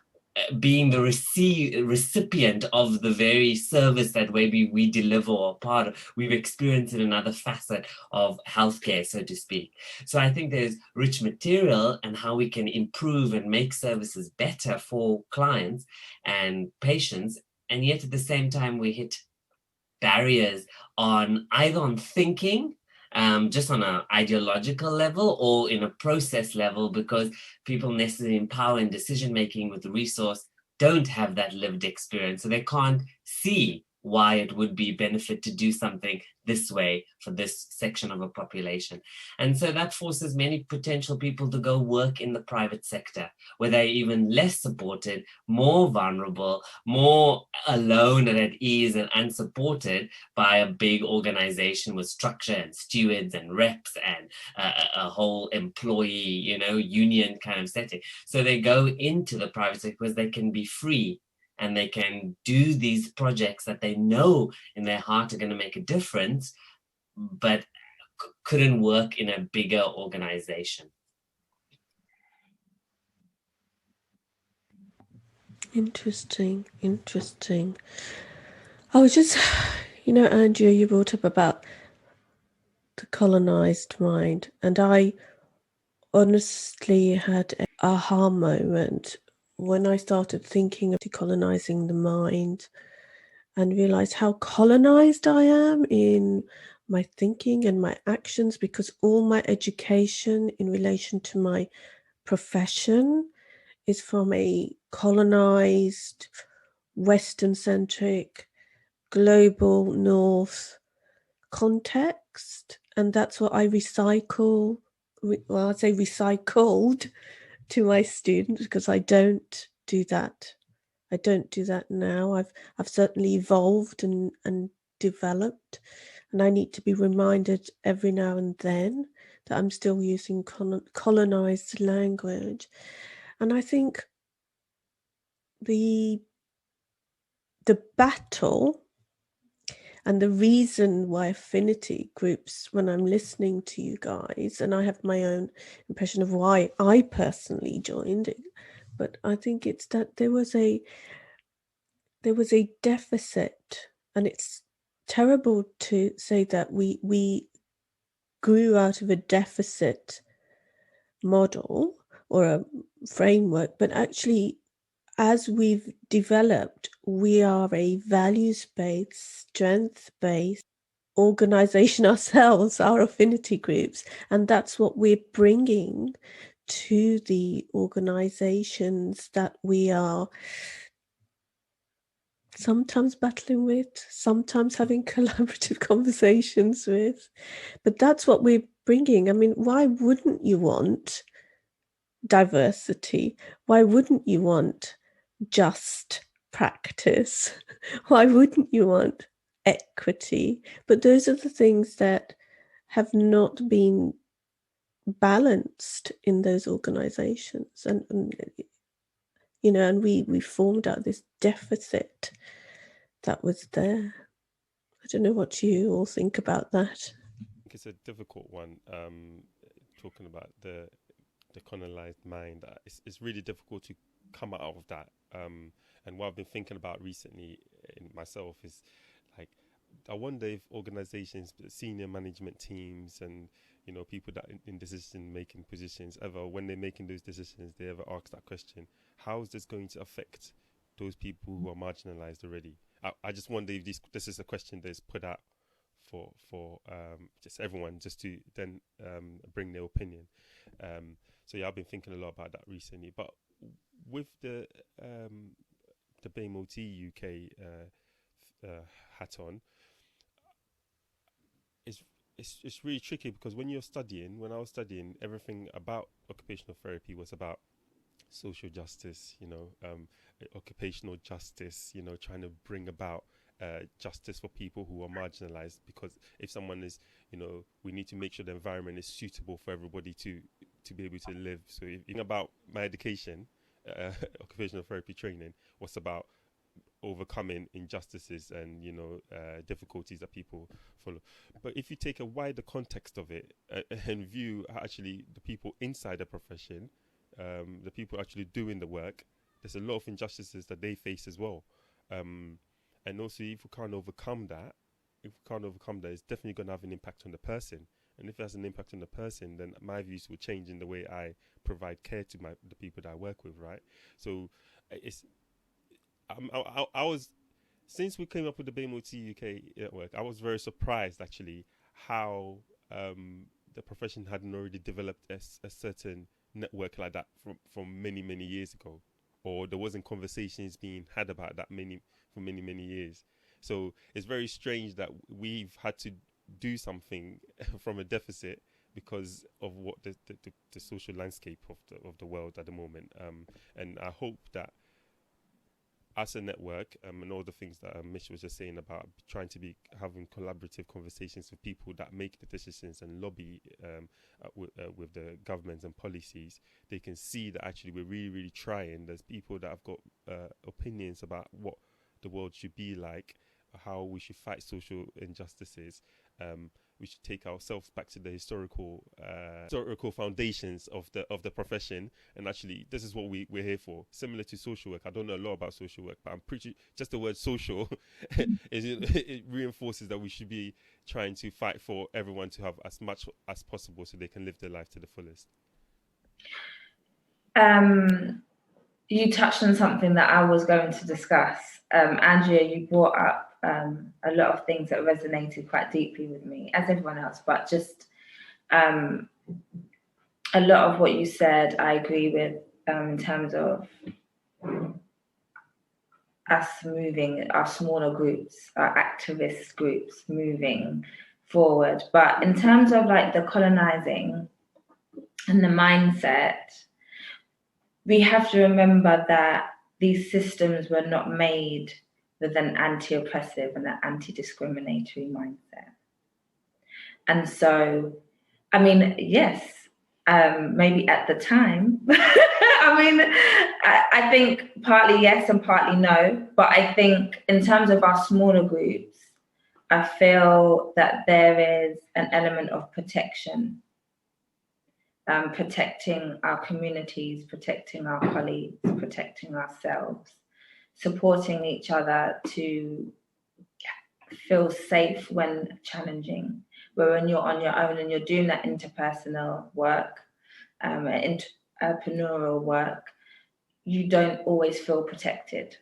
being the recipient of the very service that maybe we deliver or part of. We've experienced another facet of healthcare, so to speak. So I think there's rich material and how we can improve and make services better for clients and patients. And yet at the same time, we hit barriers on either on thinking, just on an ideological level, or in a process level, because people necessarily in power and decision making with the resource don't have that lived experience, so they can't see why it would be benefit to do something this way for this section of a population. And so that forces many potential people to go work in the private sector, where they're even less supported, more vulnerable, more alone and at ease and unsupported by a big organization with structure and stewards and reps and a whole employee, you know, union kind of setting. So they go into the private sector because they can be free and they can do these projects that they know in their heart are going to make a difference, but couldn't work in a bigger organization. Interesting. I was just, you know, Andrea, you brought up about the colonized mind, and I honestly had an aha moment when I started thinking of decolonizing the mind and realized how colonized I am in my thinking and my actions, because all my education in relation to my profession is from a colonized, Western-centric, global North context. And that's what I recycle, well, I'd say recycled to my students, because I don't do that. I don't do that now. I've certainly evolved and developed, and I need to be reminded every now and then that I'm still using colonized language. And I think the battle and the reason why affinity groups, when I'm listening to you guys, and I have my own impression of why I personally joined it, but I think it's that there was a deficit, and it's terrible to say that we grew out of a deficit model or a framework, but actually, as we've developed, we are a values-based, strength-based organization ourselves, our affinity groups, and that's what we're bringing to the organizations that we are sometimes battling with, sometimes having collaborative conversations with. But that's what we're bringing. I mean, why wouldn't you want diversity? Why wouldn't you want just practice? Why wouldn't you want equity? But those are the things that have not been balanced in those organizations, and you know, and we formed out this deficit that was there. I don't know what you all think about that. I think it's a difficult one. Talking about the colonized mind, it's really difficult to come out of that. And what I've been thinking about recently in myself is like, I wonder if organizations, senior management teams, and people that in decision making positions ever, when they're making those decisions, they ever ask that question: how is this going to affect those people who are marginalized already? I just wonder if this is a question that's put out for just everyone, just to then bring their opinion. So yeah, I've been thinking a lot about that recently. But with the BAMEOTUK UK hat on, it's really tricky, because when I was studying, everything about occupational therapy was about social justice, occupational justice, trying to bring about justice for people who are marginalized, because if someone is, we need to make sure the environment is suitable for everybody to be able to live. So if you think about my education, occupational therapy training was about overcoming injustices and difficulties that people follow. But if you take a wider context of it and view actually the people inside the profession, the people actually doing the work, there's a lot of injustices that they face as well. And also, if we can't overcome that, it's definitely going to have an impact on the person. And if it has an impact on the person, then my views will change in the way I provide care to the people that I work with, right? So I was, since we came up with the BAMEOTUK UK network, I was very surprised actually how the profession hadn't already developed a certain network like that from many years ago, or there wasn't conversations being had about that for many years. So it's very strange that we've had to do something from a deficit because of what the social landscape of the world at the moment. And I hope that as a network, and all the things that Mish was just saying about trying to be having collaborative conversations with people that make the decisions and lobby with the governments and policies, they can see that actually we're really trying. There's people that have got opinions about what the world should be like, how we should fight social injustices. We should take ourselves back to the historical foundations of the profession, and actually this is what we're here for. Similar to social work, I don't know a lot about social work, but I'm pretty, just the word social it reinforces that we should be trying to fight for everyone to have as much as possible so they can live their life to the fullest. You touched on something that I was going to discuss. Andrea, you brought up a lot of things that resonated quite deeply with me, as everyone else, but just a lot of what you said I agree with, in terms of us moving, our smaller groups, our activist groups moving forward. But in terms of like the colonizing and the mindset, we have to remember that these systems were not made with an anti-oppressive and an anti-discriminatory mindset. And so, I mean, yes, maybe at the time, I mean, I think partly yes and partly no, but I think in terms of our smaller groups, I feel that there is an element of protection, protecting our communities, protecting our colleagues, protecting ourselves, supporting each other to feel safe when challenging. Where when you're on your own and you're doing that interpersonal work, entrepreneurial work, you don't always feel protected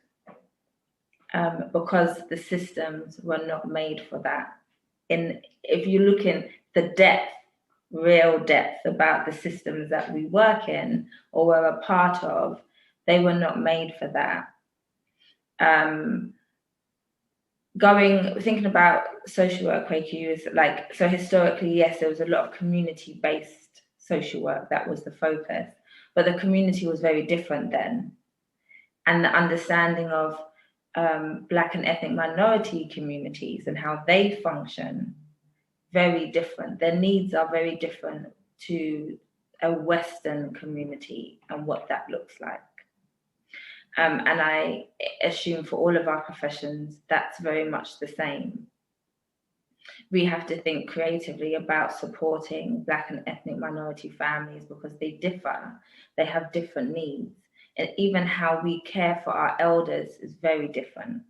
because the systems were not made for that. If you look in the depth, real depth about the systems that we work in or we're a part of, they were not made for that. thinking about social work, Kwaku, is like, so historically, yes, there was a lot of community-based social work that was the focus, but the community was very different then. And the understanding of Black and ethnic minority communities and how they function, very different. Their needs are very different to a Western community and what that looks like. And I assume for all of our professions, that's very much the same. We have to think creatively about supporting Black and ethnic minority families because they differ, they have different needs. And even how we care for our elders is very different.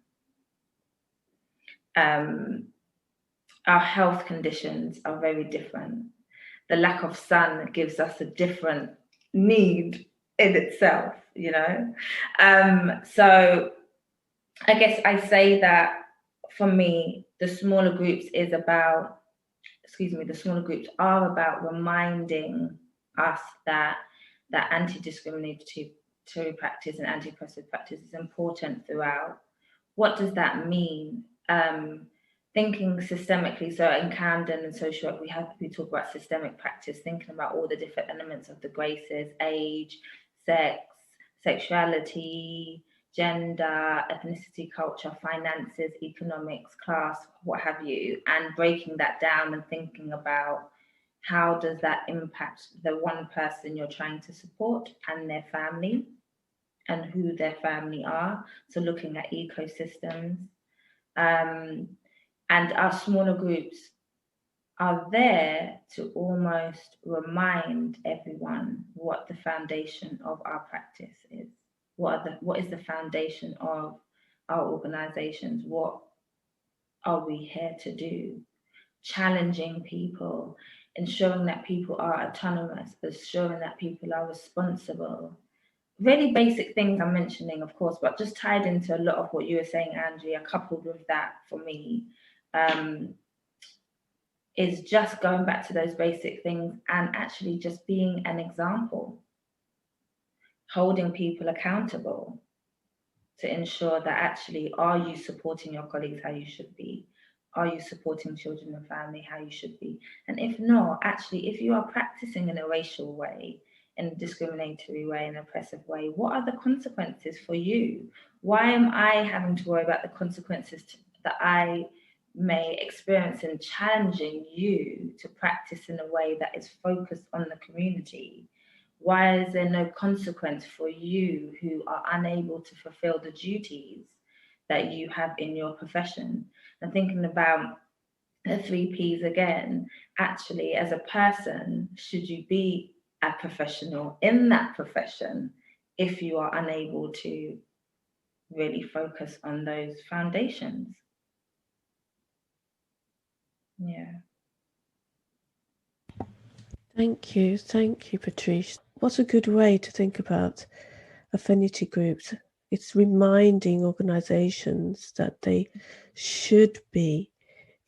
Our health conditions are very different. The lack of sun gives us a different need in itself, you know? So I guess I say that for me, the smaller groups are about reminding us that anti-discriminatory practice and anti-oppressive practice is important throughout. What does that mean? Thinking systemically, so in Camden and social work, we talk about systemic practice, thinking about all the different elements of the graces, age, sex, sexuality, gender, ethnicity, culture, finances, economics, class, what have you, and breaking that down and thinking about how does that impact the one person you're trying to support and their family and who their family are. So looking at ecosystems. And our smaller groups are there to almost remind everyone what the foundation of our practice is. What is the foundation of our organizations? What are we here to do? Challenging people, ensuring that people are autonomous, ensuring that people are responsible. Really basic things I'm mentioning, of course, but just tied into a lot of what you were saying, Andrea, coupled with that for me, is just going back to those basic things and actually just being an example, holding people accountable to ensure that actually, are you supporting your colleagues how you should be? Are you supporting children and family how you should be? And if not, actually, if you are practicing in a racial way, in a discriminatory way, in an oppressive way, what are the consequences for you? Why am I having to worry about the consequences that I may experience in challenging you to practice in a way that is focused on the community? Why is there no consequence for you who are unable to fulfill the duties that you have in your profession? And thinking about the 3 Ps again, actually, as a person, should you be a professional in that profession if you are unable to really focus on those foundations? Yeah. Thank you, Patriche. What a good way to think about affinity groups. It's reminding organizations that they should be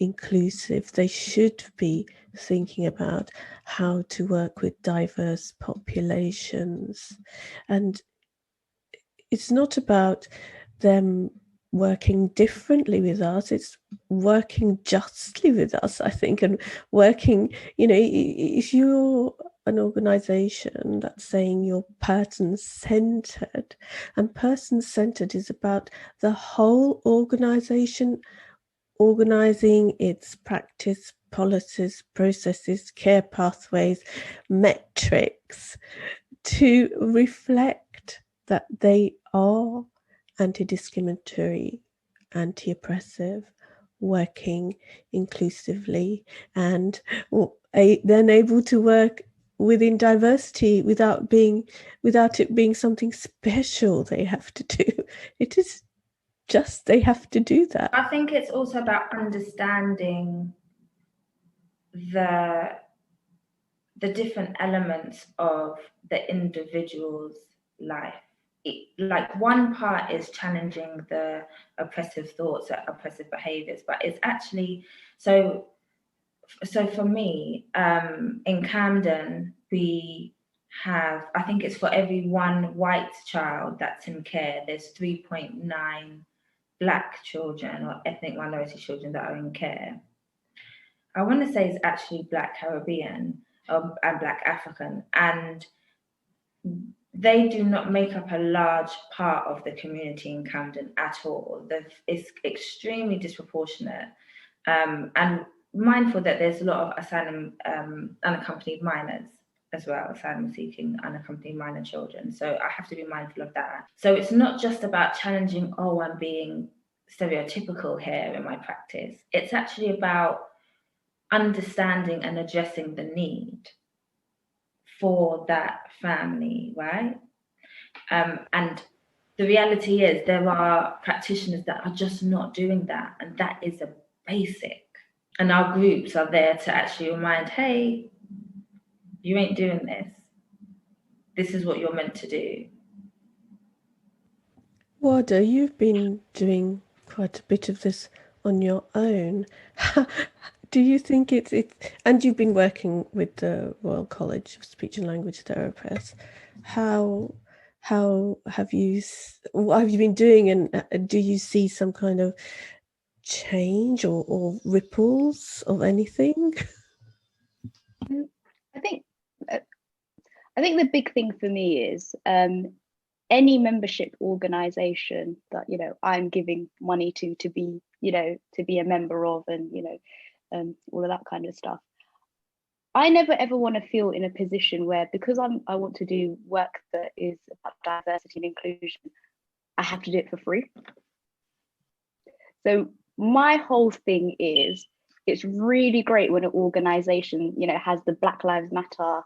inclusive. They should be thinking about how to work with diverse populations. And it's not about them working differently with us, it's working justly with us, I think, and working, if you're an organization that's saying you're person-centered, and person-centered is about the whole organization organizing its practice, policies, processes, care pathways, metrics to reflect that they are anti-discriminatory, anti-oppressive, working inclusively, and then able to work within diversity without it being something special they have to do. It is just they have to do that. I think it's also about understanding the different elements of the individual's life. Like one part is challenging the oppressive thoughts, oppressive behaviors, but it's actually, so for me, in Camden, we have, I think it's for every one white child that's in care, there's 3.9 Black children or ethnic minority children that are in care, I want to say it's actually Black Caribbean and Black African, and they do not make up a large part of the community in Camden at all. It's extremely disproportionate, and mindful that there's a lot of asylum unaccompanied minors as well, asylum seeking unaccompanied minor children. So I have to be mindful of that. So it's not just about challenging, oh, I'm being stereotypical here in my practice. It's actually about understanding and addressing the need for that family, right? And the reality is there are practitioners that are just not doing that, and that is a basic. And our groups are there to actually remind, hey, you ain't doing this. This is what you're meant to do. Wardah, you've been doing quite a bit of this on your own. Do you think it's and you've been working with the Royal College of Speech and Language Therapists. How have you what have you been doing, and do you see some kind of change or ripples of anything? I think the big thing for me is any membership organization that I'm giving money to be to be a member of, and all of that kind of stuff. I never ever want to feel in a position where, because I want to do work that is about diversity and inclusion, I have to do it for free. So my whole thing is, it's really great when an organization has the Black Lives Matter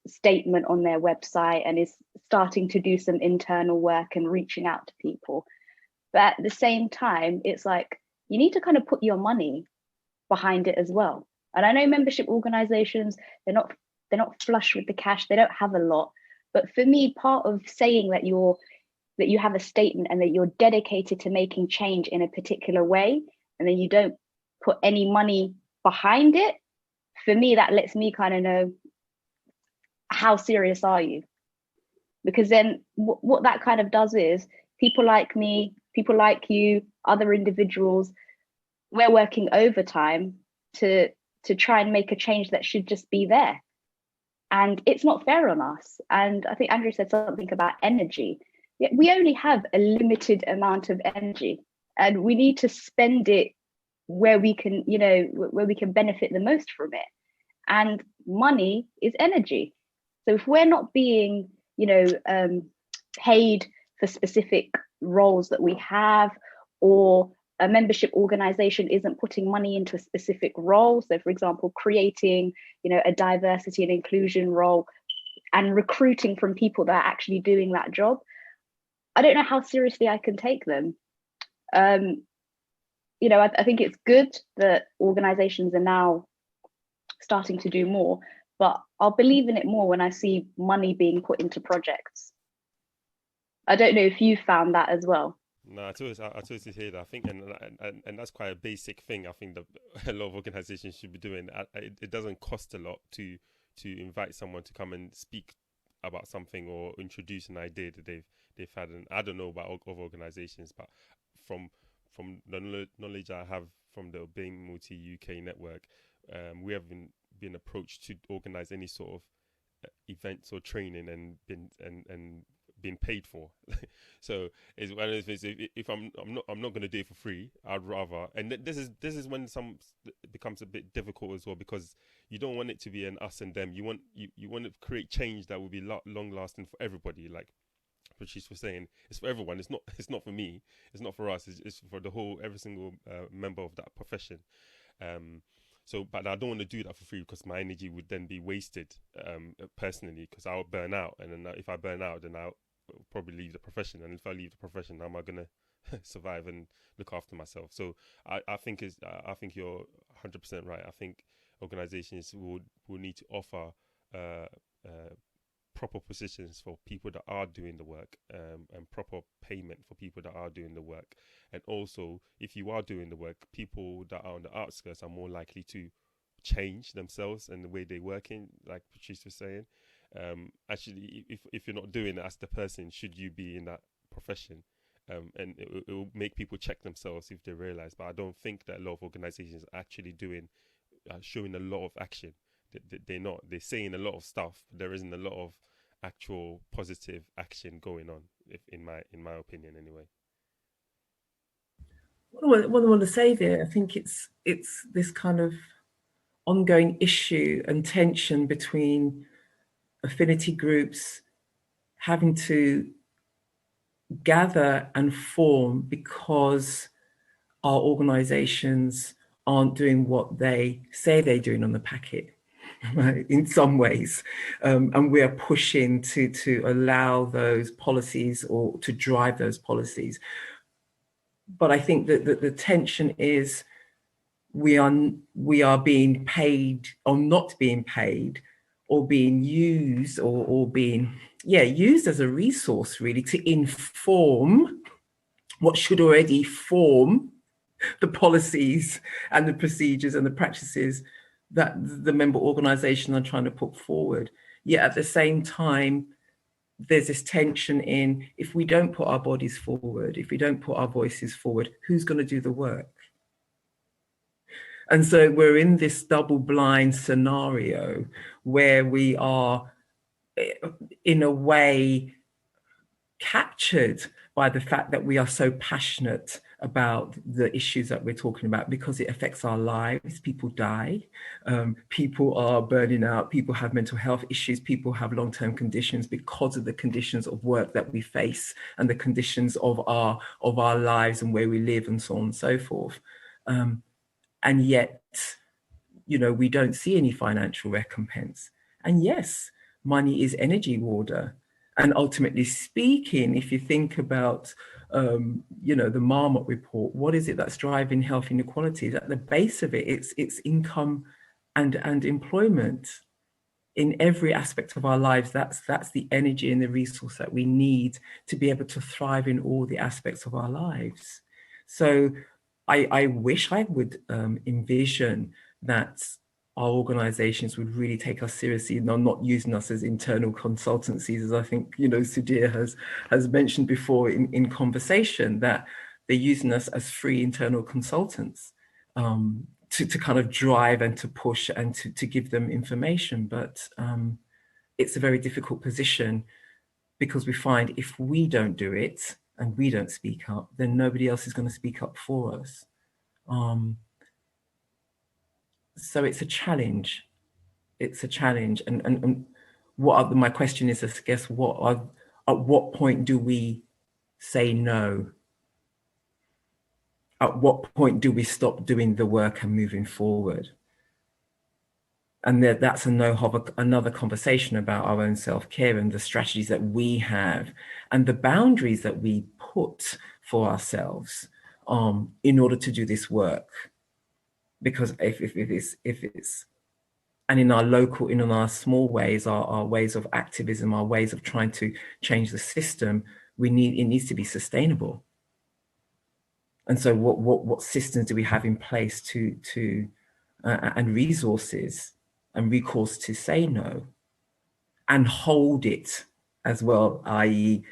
statement on their website and is starting to do some internal work and reaching out to people. But at the same time, it's like, you need to kind of put your money behind it as well. And I know membership organizations, they're not flush with the cash, they don't have a lot. But for me, part of saying that you have a statement and that you're dedicated to making change in a particular way, and then you don't put any money behind it, for me, that lets me kind of know, how serious are you? Because then what that kind of does is, people like me, people like you, other individuals, we're working overtime to try and make a change that should just be there. And it's not fair on us. And I think Andrea said something about energy. We only have a limited amount of energy, and we need to spend it where we can, where we can benefit the most from it. And money is energy. So if we're not being, paid for specific roles that we have, or a membership organization isn't putting money into a specific role. So for example, creating, a diversity and inclusion role and recruiting from people that are actually doing that job, I don't know how seriously I can take them. I think it's good that organizations are now starting to do more, but I'll believe in it more when I see money being put into projects. I don't know if you found that as well. No, I totally hear that. I think, and that's quite a basic thing. I think that a lot of organisations should be doing. It doesn't cost a lot to invite someone to come and speak about something or introduce an idea that they've had. And I don't know about other organisations, but from the knowledge I have from the BAMEOTUK UK network, we have been approached to organise any sort of events or training and been paid for. So it's one of those things. If I'm not going to do it for free, I'd rather. And this is when it becomes a bit difficult as well, because you don't want it to be an us and them. You want to create change that will be long lasting for everybody. Like Patriche was saying, it's for everyone. It's not for me. It's not for us. It's for every single member of that profession. So, but I don't want to do that for free, because my energy would then be wasted personally, because I'll burn out. And then if I burn out, then I'll probably leave the profession. And if I leave the profession, how am I going to survive and look after myself? So I think you're 100% right. I think organizations will need to offer proper positions for people that are doing the work, and proper payment for people that are doing the work. And also, if you are doing the work, people that are on the outskirts are more likely to change themselves and the way they're working, like Patriche was saying. Actually, if you're not doing it as the person, should you be in that profession? And it will make people check themselves if they realize. But I don't think that a lot of organizations are actually showing a lot of action. They're not. They're saying a lot of stuff. But there isn't a lot of actual positive action going on, in my opinion, anyway. What I want to say there, I think it's this kind of ongoing issue and tension between affinity groups having to gather and form because our organizations aren't doing what they say they're doing on the packet, right, in some ways. And we are pushing to allow those policies or to drive those policies. But I think that the tension is we are being paid or not being paid, or being used or being used as a resource really to inform what should already form the policies and the procedures and the practices that the member organization are trying to put forward. Yet at the same time, there's this tension in, if we don't put our bodies forward, if we don't put our voices forward, who's going to do the work? And so we're in this double blind scenario where we are, in a way, captured by the fact that we are so passionate about the issues that we're talking about because it affects our lives. People die, people are burning out, people have mental health issues, people have long-term conditions because of the conditions of work that we face and the conditions of our lives and where we live and so on and so forth. And yet, we don't see any financial recompense. And yes, money is energy, Wardah. And ultimately speaking, if you think about, the Marmot report, what is it that's driving health inequalities? At the base of it, it's income and employment. In every aspect of our lives, that's the energy and the resource that we need to be able to thrive in all the aspects of our lives. So I wish I would envision that our organizations would really take us seriously and not using us as internal consultancies, as I think, Sudhir has mentioned before in conversation, that they're using us as free internal consultants to kind of drive and to push and to give them information. But it's a very difficult position because we find if we don't do it and we don't speak up, then nobody else is going to speak up for us. So it's a challenge. It's a challenge. And my question is, I guess, at what point do we say no? At what point do we stop doing the work and moving forward? And that's another conversation about our own self-care and the strategies that we have and the boundaries that we put for ourselves in order to do this work. Because if it's and in our small ways, our ways of activism, our ways of trying to change the system, it needs to be sustainable. And so what systems do we have in place to and resources and recourse to say no and hold it as well, i.e.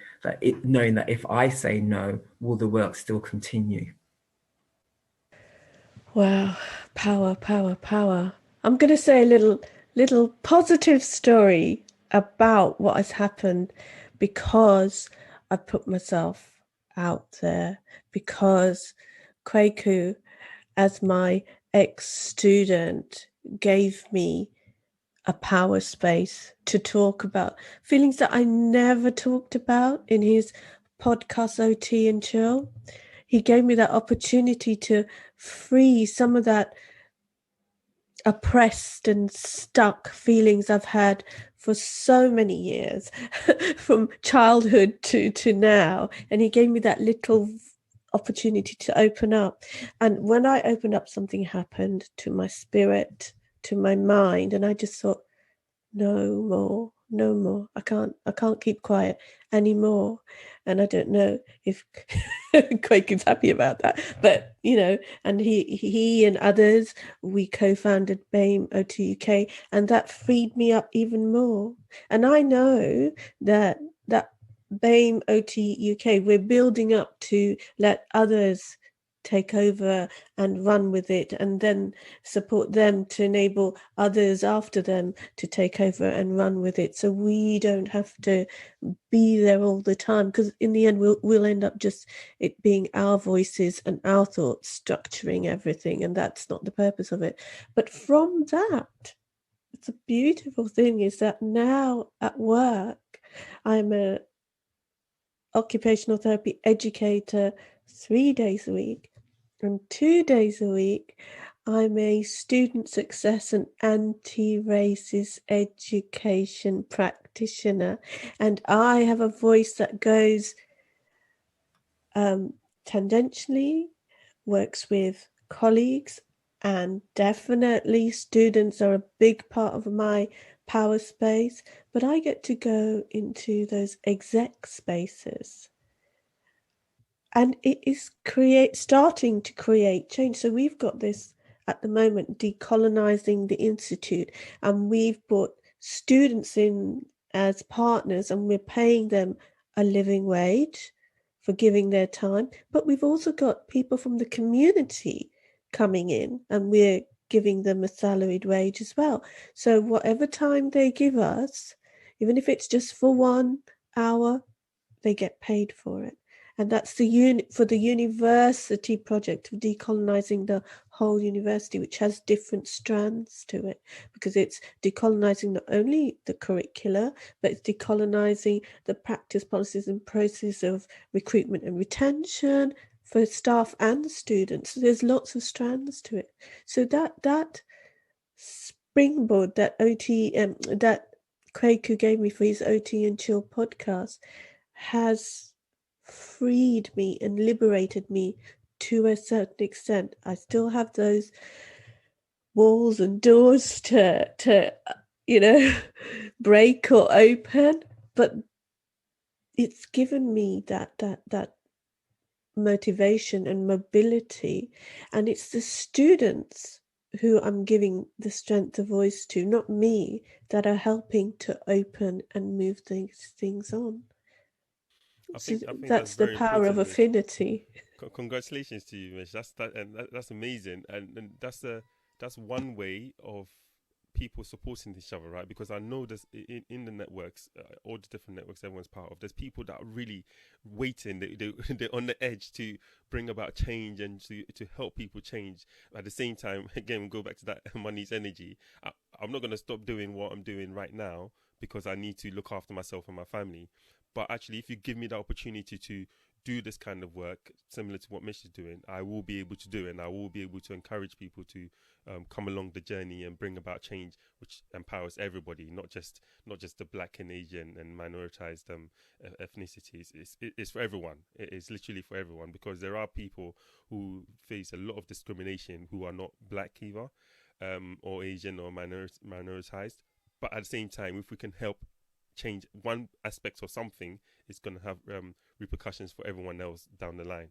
knowing that if I say no, will the work still continue? Wow, power, power, power. I'm going to say a little positive story about what has happened because I put myself out there, because Kwaku, as my ex-student, gave me a power space to talk about feelings that I never talked about in his podcast OT and Chill. He gave me that opportunity to free some of that oppressed and stuck feelings I've had for so many years, from childhood to now. And he gave me that little opportunity to open up. And when I opened up, something happened to my spirit, to my mind, and I just thought, no more. I can't keep quiet anymore. And I don't know if Quake is happy about that, but and he and others, we co-founded BAMEOTUK, and that freed me up even more. And I know that BAMEOTUK UK, we're building up to let others take over and run with it, and then support them to enable others after them to take over and run with it, so we don't have to be there all the time, because in the end we'll end up just it being our voices and our thoughts structuring everything, and that's not the purpose of it. But from that, it's a beautiful thing is that now at work I'm a occupational therapy educator 3 days a week, and 2 days a week I'm a student success and anti-racist education practitioner, and I have a voice that goes tangentially, works with colleagues, and definitely students are a big part of my power space, but I get to go into those exec spaces. And it is starting to create change. So we've got this at the moment, decolonizing the institute, and we've brought students in as partners, and we're paying them a living wage for giving their time. But we've also got people from the community coming in, and we're giving them a salaried wage as well. So whatever time they give us, even if it's just for 1 hour, they get paid for it. And that's for the university project of decolonizing the whole university, which has different strands to it, because it's decolonizing not only the curricula, but it's decolonizing the practice, policies and process of recruitment and retention for staff and students. So there's lots of strands to it. So that springboard, that that Kwaku gave me for his OT and Chill podcast has freed me and liberated me to a certain extent. I still have those walls and doors to break or open, but it's given me that motivation and mobility, and it's the students who I'm giving the strength of voice to, not me, that are helping to open and move these things on. I think that's the power of Affinity. Congratulations to you, Mish. That's amazing, and that's one way of people supporting each other, right? Because I know there's in the networks, all the different networks everyone's part of, there's people that are really waiting. They're on the edge to bring about change and to help people change. At the same time, again, we'll go back to that money's energy. I'm not going to stop doing what I'm doing right now because I need to look after myself and my family. But actually, if you give me the opportunity to do this kind of work, similar to what Mish is doing, I will be able to do it, and I will be able to encourage people to come along the journey and bring about change, which empowers everybody, not just the Black and Asian and minoritized ethnicities. It's for everyone. It is literally for everyone, because there are people who face a lot of discrimination who are not Black either, or Asian or minoritized. But at the same time, if we can help change one aspect of something, it's going to have repercussions for everyone else down the line.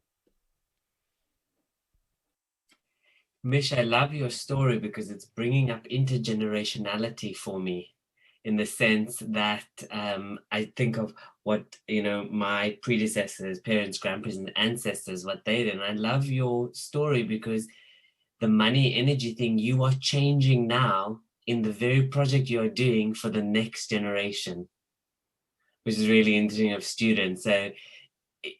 Mish, I love your story because it's bringing up intergenerationality for me, in the sense that I think of what my predecessors, parents, grandparents, and ancestors, what they did. And I love your story because the money energy thing, you are changing now in the very project you're doing for the next generation, which is really interesting, of students. So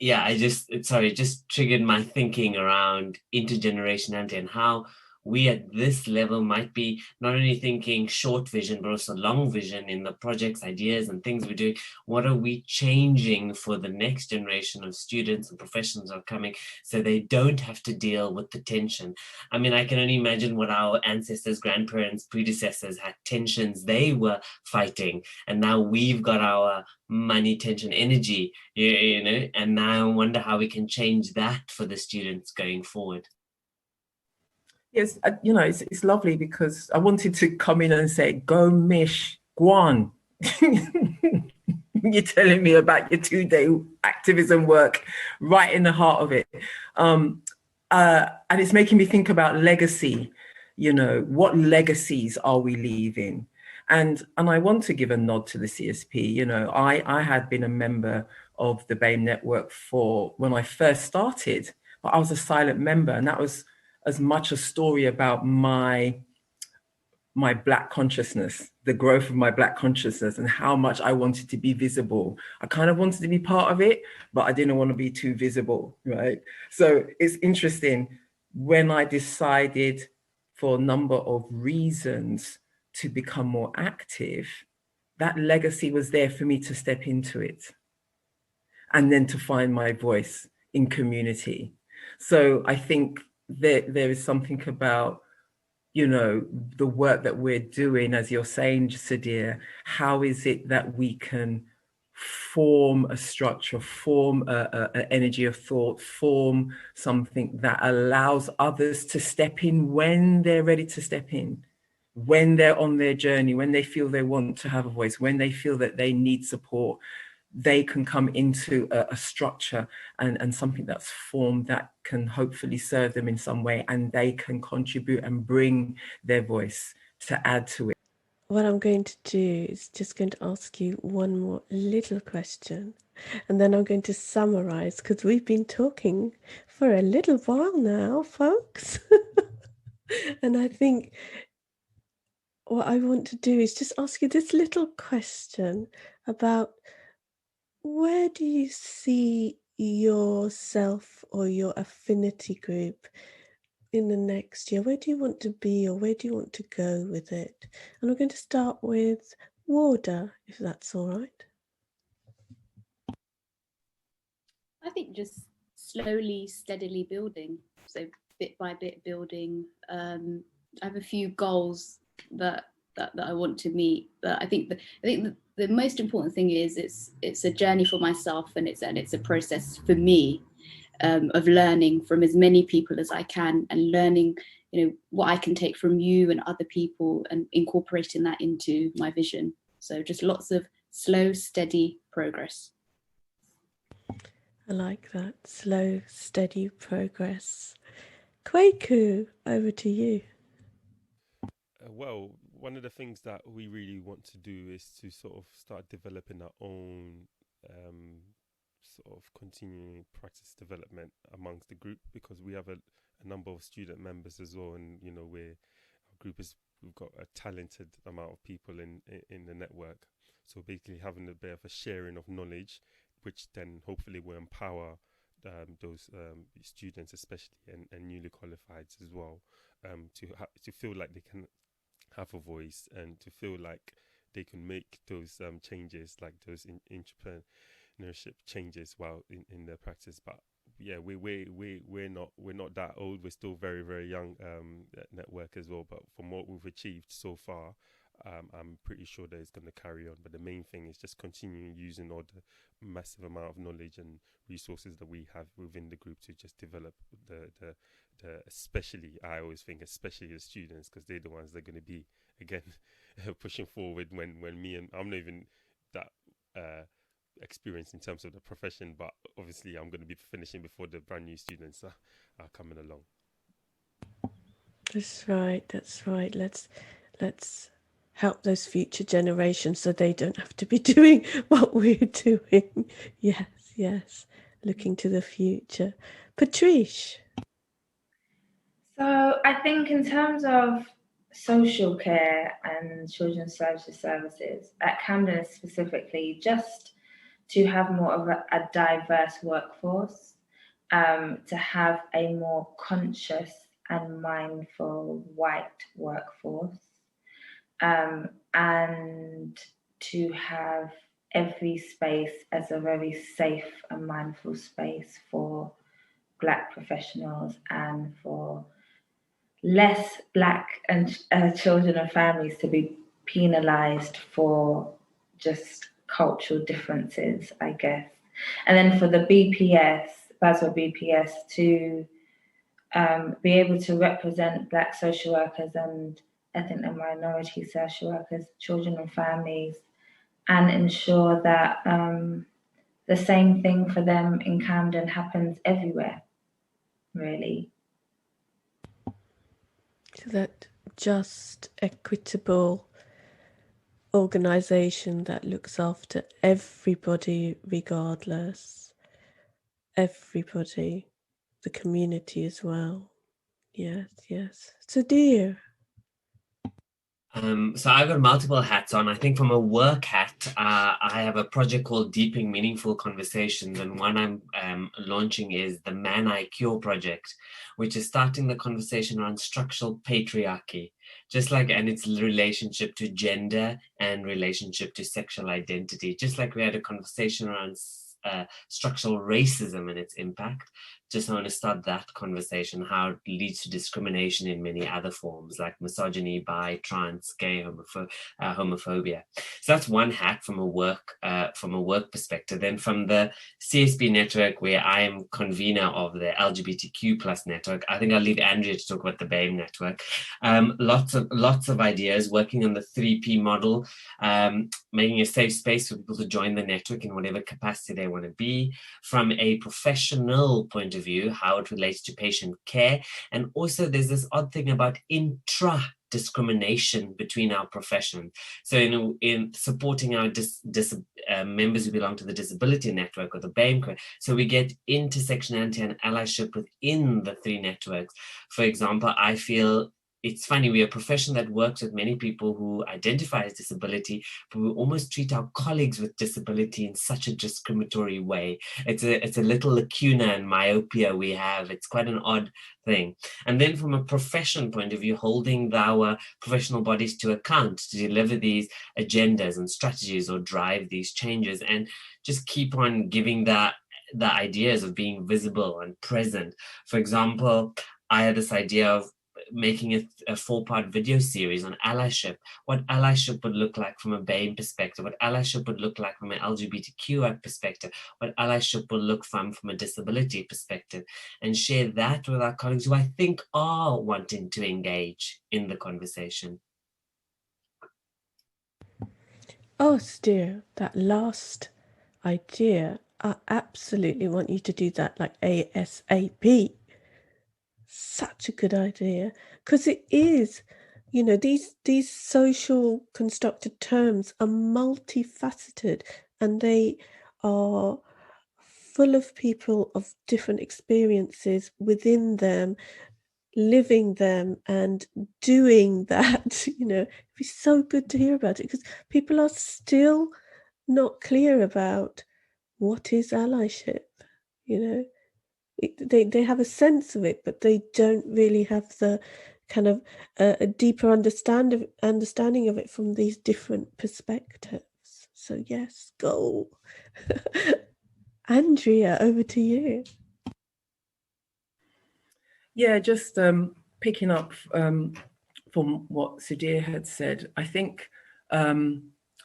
yeah, it just triggered my thinking around intergenerationality and how we at this level might be not only thinking short vision, but also long vision in the projects, ideas, and things we're doing. What are we changing for the next generation of students and professionals are coming, so they don't have to deal with the tension? I mean, I can only imagine what our ancestors, grandparents, predecessors had tensions they were fighting, and now we've got our money, tension, energy, and now I wonder how we can change that for the students going forward. Yes, it's lovely, because I wanted to come in and say, go Mish, go on. You're telling me about your 2-day activism work right in the heart of it. And it's making me think about legacy. What legacies are we leaving? And I want to give a nod to the CSP. I had been a member of the BAME network for when I first started, but I was a silent member, and that was as much a story about my Black consciousness, the growth of my Black consciousness, and how much I wanted to be visible. I kind of wanted to be part of it, but I didn't want to be too visible, right? So it's interesting, when I decided for a number of reasons to become more active, that legacy was there for me to step into it and then to find my voice in community. So I think that there is something about, you know, the work that we're doing, as you're saying, Sudhir, how is it that we can form a structure, form an energy of thought, form something that allows others to step in when they're ready to step in, when they're on their journey, when they feel they want to have a voice, when they feel that they need support, they can come into a structure and something that's formed that can hopefully serve them in some way, and they can contribute and bring their voice to add to it. What I'm going to do is just going to ask you one more little question, and then I'm going to summarize, because we've been talking for a little while now, folks. And I think what I want to do is just ask you this little question about, where do you see yourself or your affinity group in the next year? Where do you want to be, or where do you want to go with it? And we're going to start with Wardah, if that's all right. I think just slowly, steadily building. So bit by bit building. I have a few goals that I want to meet. But I think the most important thing is it's a journey for myself, and it's a process for me of learning from as many people as I can, and learning, you know, what I can take from you and other people, and incorporating that into my vision. So just lots of slow, steady progress. I like that. Slow, steady progress. Kwaku, over to you. Well, one of the things that we really want to do is to sort of start developing our own sort of continuing practice development amongst the group, because we have a number of student members as well, and you know, we've got a talented amount of people in the network. So basically having a bit of a sharing of knowledge, which then hopefully will empower those students, especially and newly qualified as well, to feel like they can have a voice, and to feel like they can make those changes, like those entrepreneurship changes while in their practice. But yeah, we're not that old. We're still very, very young network as well. But from what we've achieved so far, I'm pretty sure that it's going to carry on. But the main thing is just continuing using all the massive amount of knowledge and resources that we have within the group to just develop the especially, I always think, especially the students, because they're the ones that are going to be, again, pushing forward when me and I'm not even that experienced in terms of the profession, but obviously I'm going to be finishing before the brand new students are coming along. That's right. Let's help those future generations so they don't have to be doing what we're doing. Yes. Looking to the future. Patriche. So I think in terms of social care and children's services at Camden specifically, just to have more of a diverse workforce, to have a more conscious and mindful white workforce, and to have every space as a very safe and mindful space for Black professionals and for less Black and children and families to be penalised for just cultural differences, I guess. And then for the BASW BPS, to be able to represent Black social workers and ethnic and minority social workers, children and families, and ensure that the same thing for them in Camden happens everywhere, really. So that just, equitable, organization that looks after everybody regardless. Everybody, the community as well. Yes, yes. So dear. So I've got multiple hats on. I think from a work hat, I have a project called Deepening Meaningful Conversations, and one I'm launching is the Man I Cure project, which is starting the conversation around structural patriarchy, and its relationship to gender and relationship to sexual identity. Just like we had a conversation around structural racism and its impact. Just want to start that conversation, how it leads to discrimination in many other forms like misogyny, bi, trans, gay, homophobia. So that's one hat from a work perspective. Then from the CSP network, where I am convener of the LGBTQ plus network, I think I'll leave Andrea to talk about the BAME network. Lots of ideas, working on the 3P model, making a safe space for people to join the network in whatever capacity they want to be, from a professional point of view, how it relates to patient care. And also there's this odd thing about discrimination between our profession. So in supporting our members who belong to the disability network or the BAME, so we get intersectionality and allyship within the three networks. For example, I feel it's funny, we're a profession that works with many people who identify as disability, but we almost treat our colleagues with disability in such a discriminatory way. It's a little lacuna and myopia we have. It's quite an odd thing. And then from a profession point of view, holding our professional bodies to account to deliver these agendas and strategies or drive these changes, and just keep on giving the ideas of being visible and present. For example, I had this idea of making a 4-part video series on allyship, what allyship would look like from a BAME perspective, what allyship would look like from an LGBTQ perspective, what allyship would look from a disability perspective, and share that with our colleagues who I think are wanting to engage in the conversation. Oh, Sudhir, that last idea, I absolutely want you to do that like ASAP. Such a good idea, because it is, these social constructed terms are multifaceted, and they are full of people of different experiences within them, living them and doing that. It'd be so good to hear about it, because people are still not clear about what is allyship. They have a sense of it, but they don't really have the kind of a deeper understanding of it from these different perspectives. So yes, go. Andrea, over to you. Yeah, just picking up from what Sudhir had said, I think I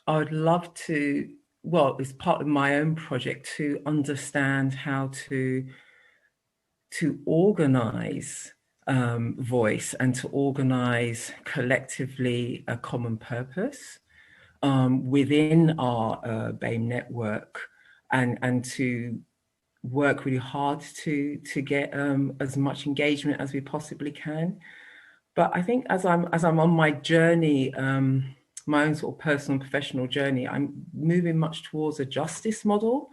would love to, well, it's part of my own project to understand how to organize voice and to organize collectively a common purpose within our BAME network, and to work really hard to get as much engagement as we possibly can. But I think as I'm on my journey, my own sort of personal and professional journey, I'm moving much towards a justice model.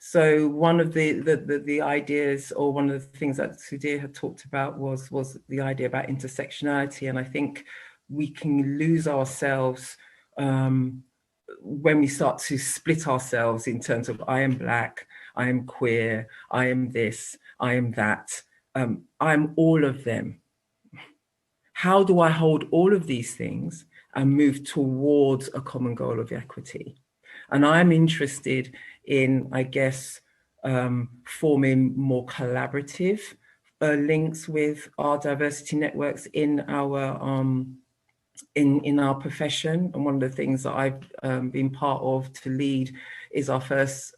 So one of the ideas, or one of the things that Sudhir had talked about was the idea about intersectionality. And I think we can lose ourselves when we start to split ourselves in terms of I am Black, I am queer, I am this, I am that, I'm all of them. How do I hold all of these things and move towards a common goal of equity? And I'm interested in, I guess, forming more collaborative links with our diversity networks in our profession. And one of the things that I've been part of to lead is our first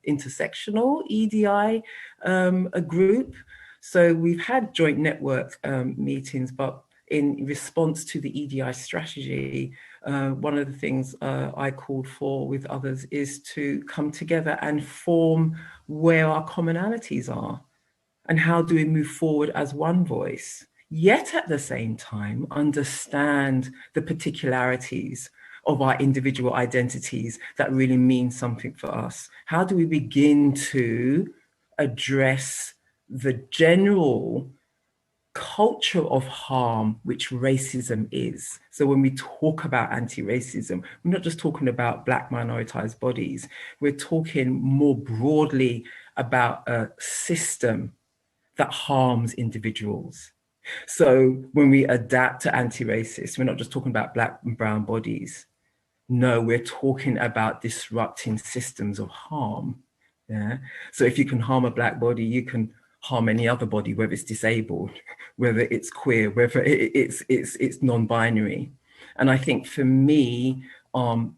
intersectional EDI a group. So we've had joint network meetings, but in response to the EDI strategy, one of the things I called for with others is to come together and form where our commonalities are and how do we move forward as one voice, yet at the same time understand the particularities of our individual identities that really mean something for us? How do we begin to address the general culture of harm which racism is? So when we talk about anti-racism, we're not just talking about Black minoritized bodies, we're talking more broadly about a system that harms individuals. So when we adapt to anti-racist, we're not just talking about Black and brown bodies. No, we're talking about disrupting systems of harm. Yeah. So if you can harm a Black body, you can harm any other body, whether it's disabled, whether it's queer, whether it's non-binary. And I think for me, I'm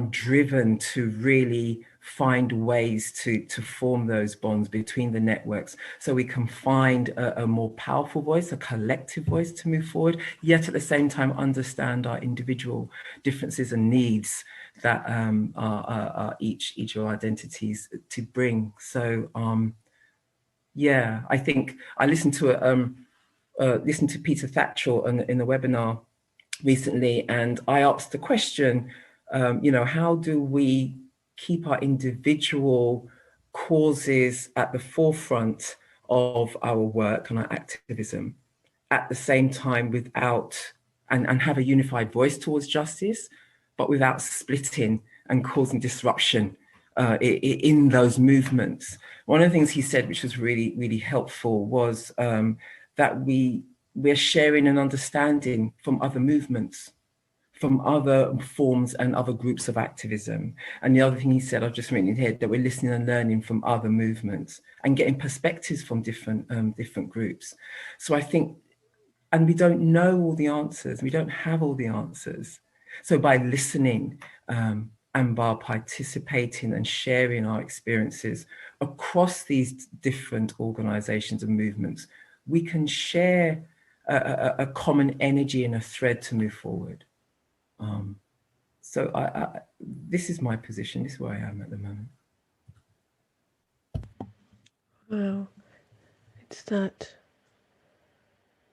driven to really find ways to form those bonds between the networks so we can find a more powerful voice, a collective voice to move forward, yet at the same time understand our individual differences and needs that are each of our identities to bring. So yeah, I think I listened to Peter Thatchell in the webinar recently, and I asked the question, how do we keep our individual causes at the forefront of our work and our activism at the same time without, and have a unified voice towards justice, but without splitting and causing disruption in those movements. One of the things he said, which was really, really helpful, was that we're sharing an understanding from other movements, from other forms and other groups of activism. And the other thing he said, I've just written in here, that we're listening and learning from other movements and getting perspectives from different groups. So I think, and we don't know all the answers, we don't have all the answers. So by listening and by participating and sharing our experiences across these different organizations and movements, we can share a common energy and a thread to move forward. So this is my position. This is where I am at the moment. Wow, it's that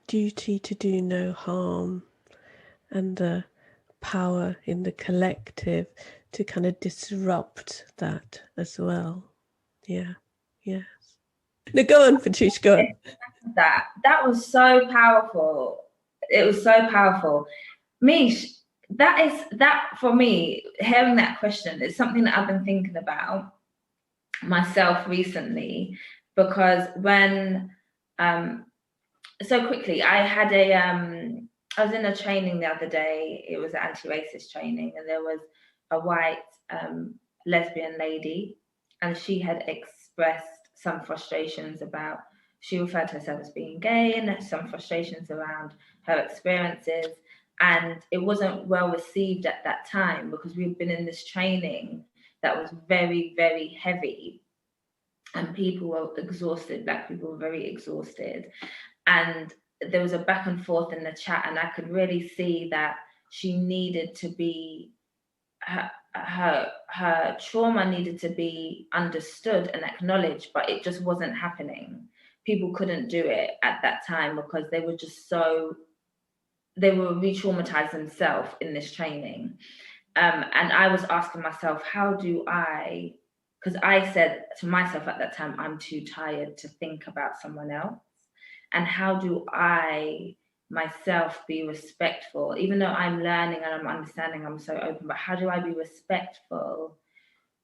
duty to do no harm and the power in the collective to kind of disrupt that as well. Yeah, yes. No, go on, Patriche, go on. That was so powerful. It was so powerful. Mish, that for me, hearing that question is something that I've been thinking about myself recently, because when so quickly I had I was in a training the other day. It was an anti-racist training, and there was a white lesbian lady, and she had expressed some frustrations about, she referred to herself as being gay, and some frustrations around her experiences. And it wasn't well received at that time because we'd been in this training that was very, very heavy, and people were exhausted. Black people were very exhausted. And there was a back and forth in the chat, and I could really see that she needed to be, her trauma needed to be understood and acknowledged, but it just wasn't happening. People couldn't do it at that time because they were just they were re-traumatized themselves in this training. And I was asking myself, how do I, because I said to myself at that time, I'm too tired to think about someone else. And how do I myself be respectful, even though I'm learning and I'm understanding, I'm so open, but how do I be respectful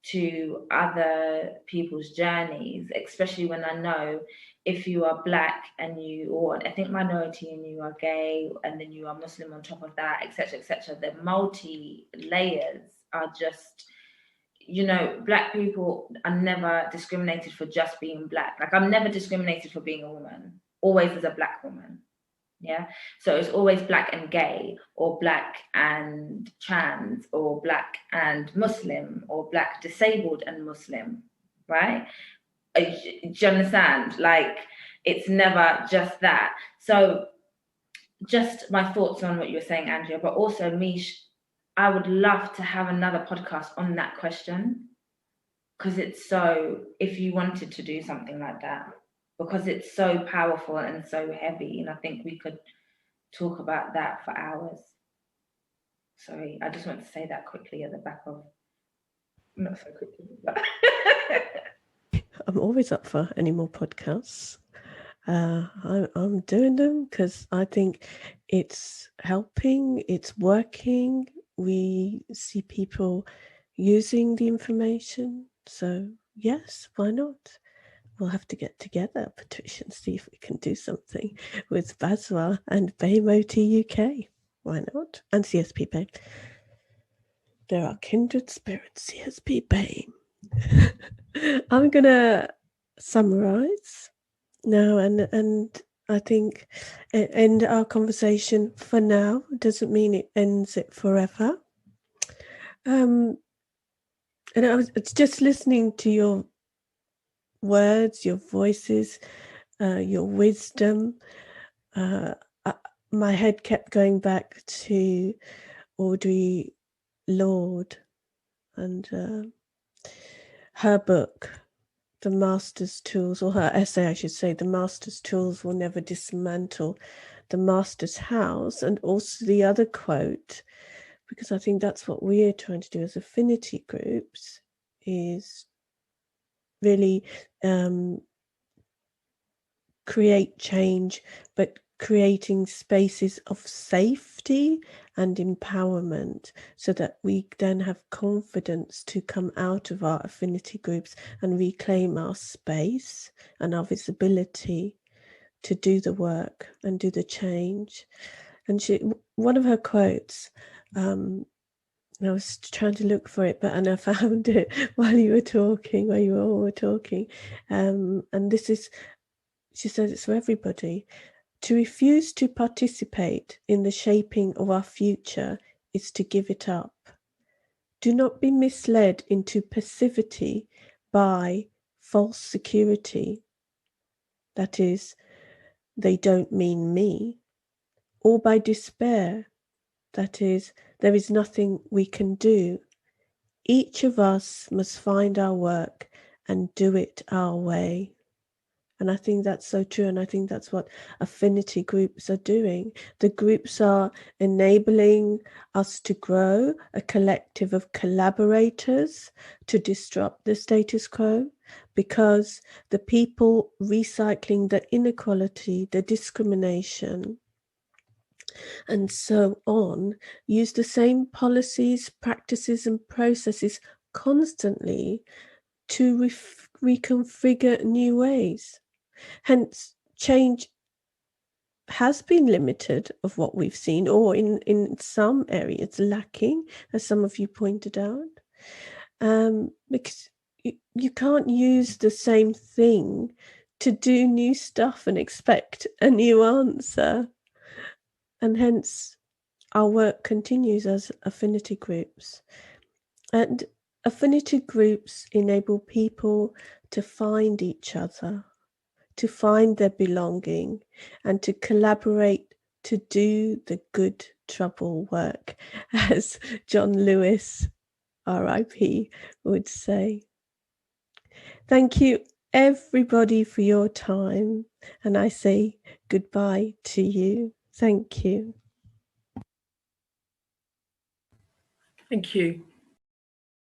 to other people's journeys, especially when I know if you are Black and or ethnic minority and you are gay and then you are Muslim on top of that, etc., the multi-layers are just, Black people are never discriminated for just being Black. Like, I'm never discriminated for being a woman, always as a Black woman. Yeah, so it's always Black and gay, or Black and trans, or Black and Muslim, or Black disabled and Muslim, right? Do you understand? Like, it's never just that. So just my thoughts on what you were saying, Andrea, but also, Mish, I would love to have another podcast on that question, because it's so, if you wanted to do something like that, because it's so powerful and so heavy, and I think we could talk about that for hours. Sorry, I just want to say that quickly at the back of, not so quickly, but I'm always up for any more podcasts. I'm doing them because I think it's helping, it's working. We see people using the information. So yes, why not? We'll have to get together, Patriche, and see if we can do something with BASWA and BAMEOTUK UK. Why not? And CSP BAME. There are kindred spirits, CSP BAME. I'm going to summarize now, and I think end our conversation for now. Doesn't mean it ends it forever. And it's just listening to your words, your voices, your wisdom. My head kept going back to Audre Lorde and her book, The Master's Tools, or her essay, I should say, The Master's Tools Will Never Dismantle the Master's House, and also the other quote, because I think that's what we're trying to do as affinity groups, is really create change, but creating spaces of safety and empowerment so that we then have confidence to come out of our affinity groups and reclaim our space and our visibility to do the work and do the change. And one of her quotes, I was trying to look for it, and I found it while you all were talking. And this is, she says, it's for everybody. To refuse to participate in the shaping of our future is to give it up. Do not be misled into passivity by false security. That is, they don't mean me. Or by despair. That is, there is nothing we can do. Each of us must find our work and do it our way. And I think that's so true. And I think that's what affinity groups are doing. The groups are enabling us to grow a collective of collaborators to disrupt the status quo, because the people recycling the inequality, the discrimination, and so on, use the same policies, practices, and processes constantly to reconfigure new ways. Hence, change has been limited of what we've seen, or in some areas lacking, as some of you pointed out, because you can't use the same thing to do new stuff and expect a new answer. And hence, our work continues as affinity groups. And affinity groups enable people to find each other, to find their belonging, and to collaborate to do the good trouble work, as John Lewis, RIP, would say. Thank you, everybody, for your time. And I say goodbye to you. Thank you. Thank you.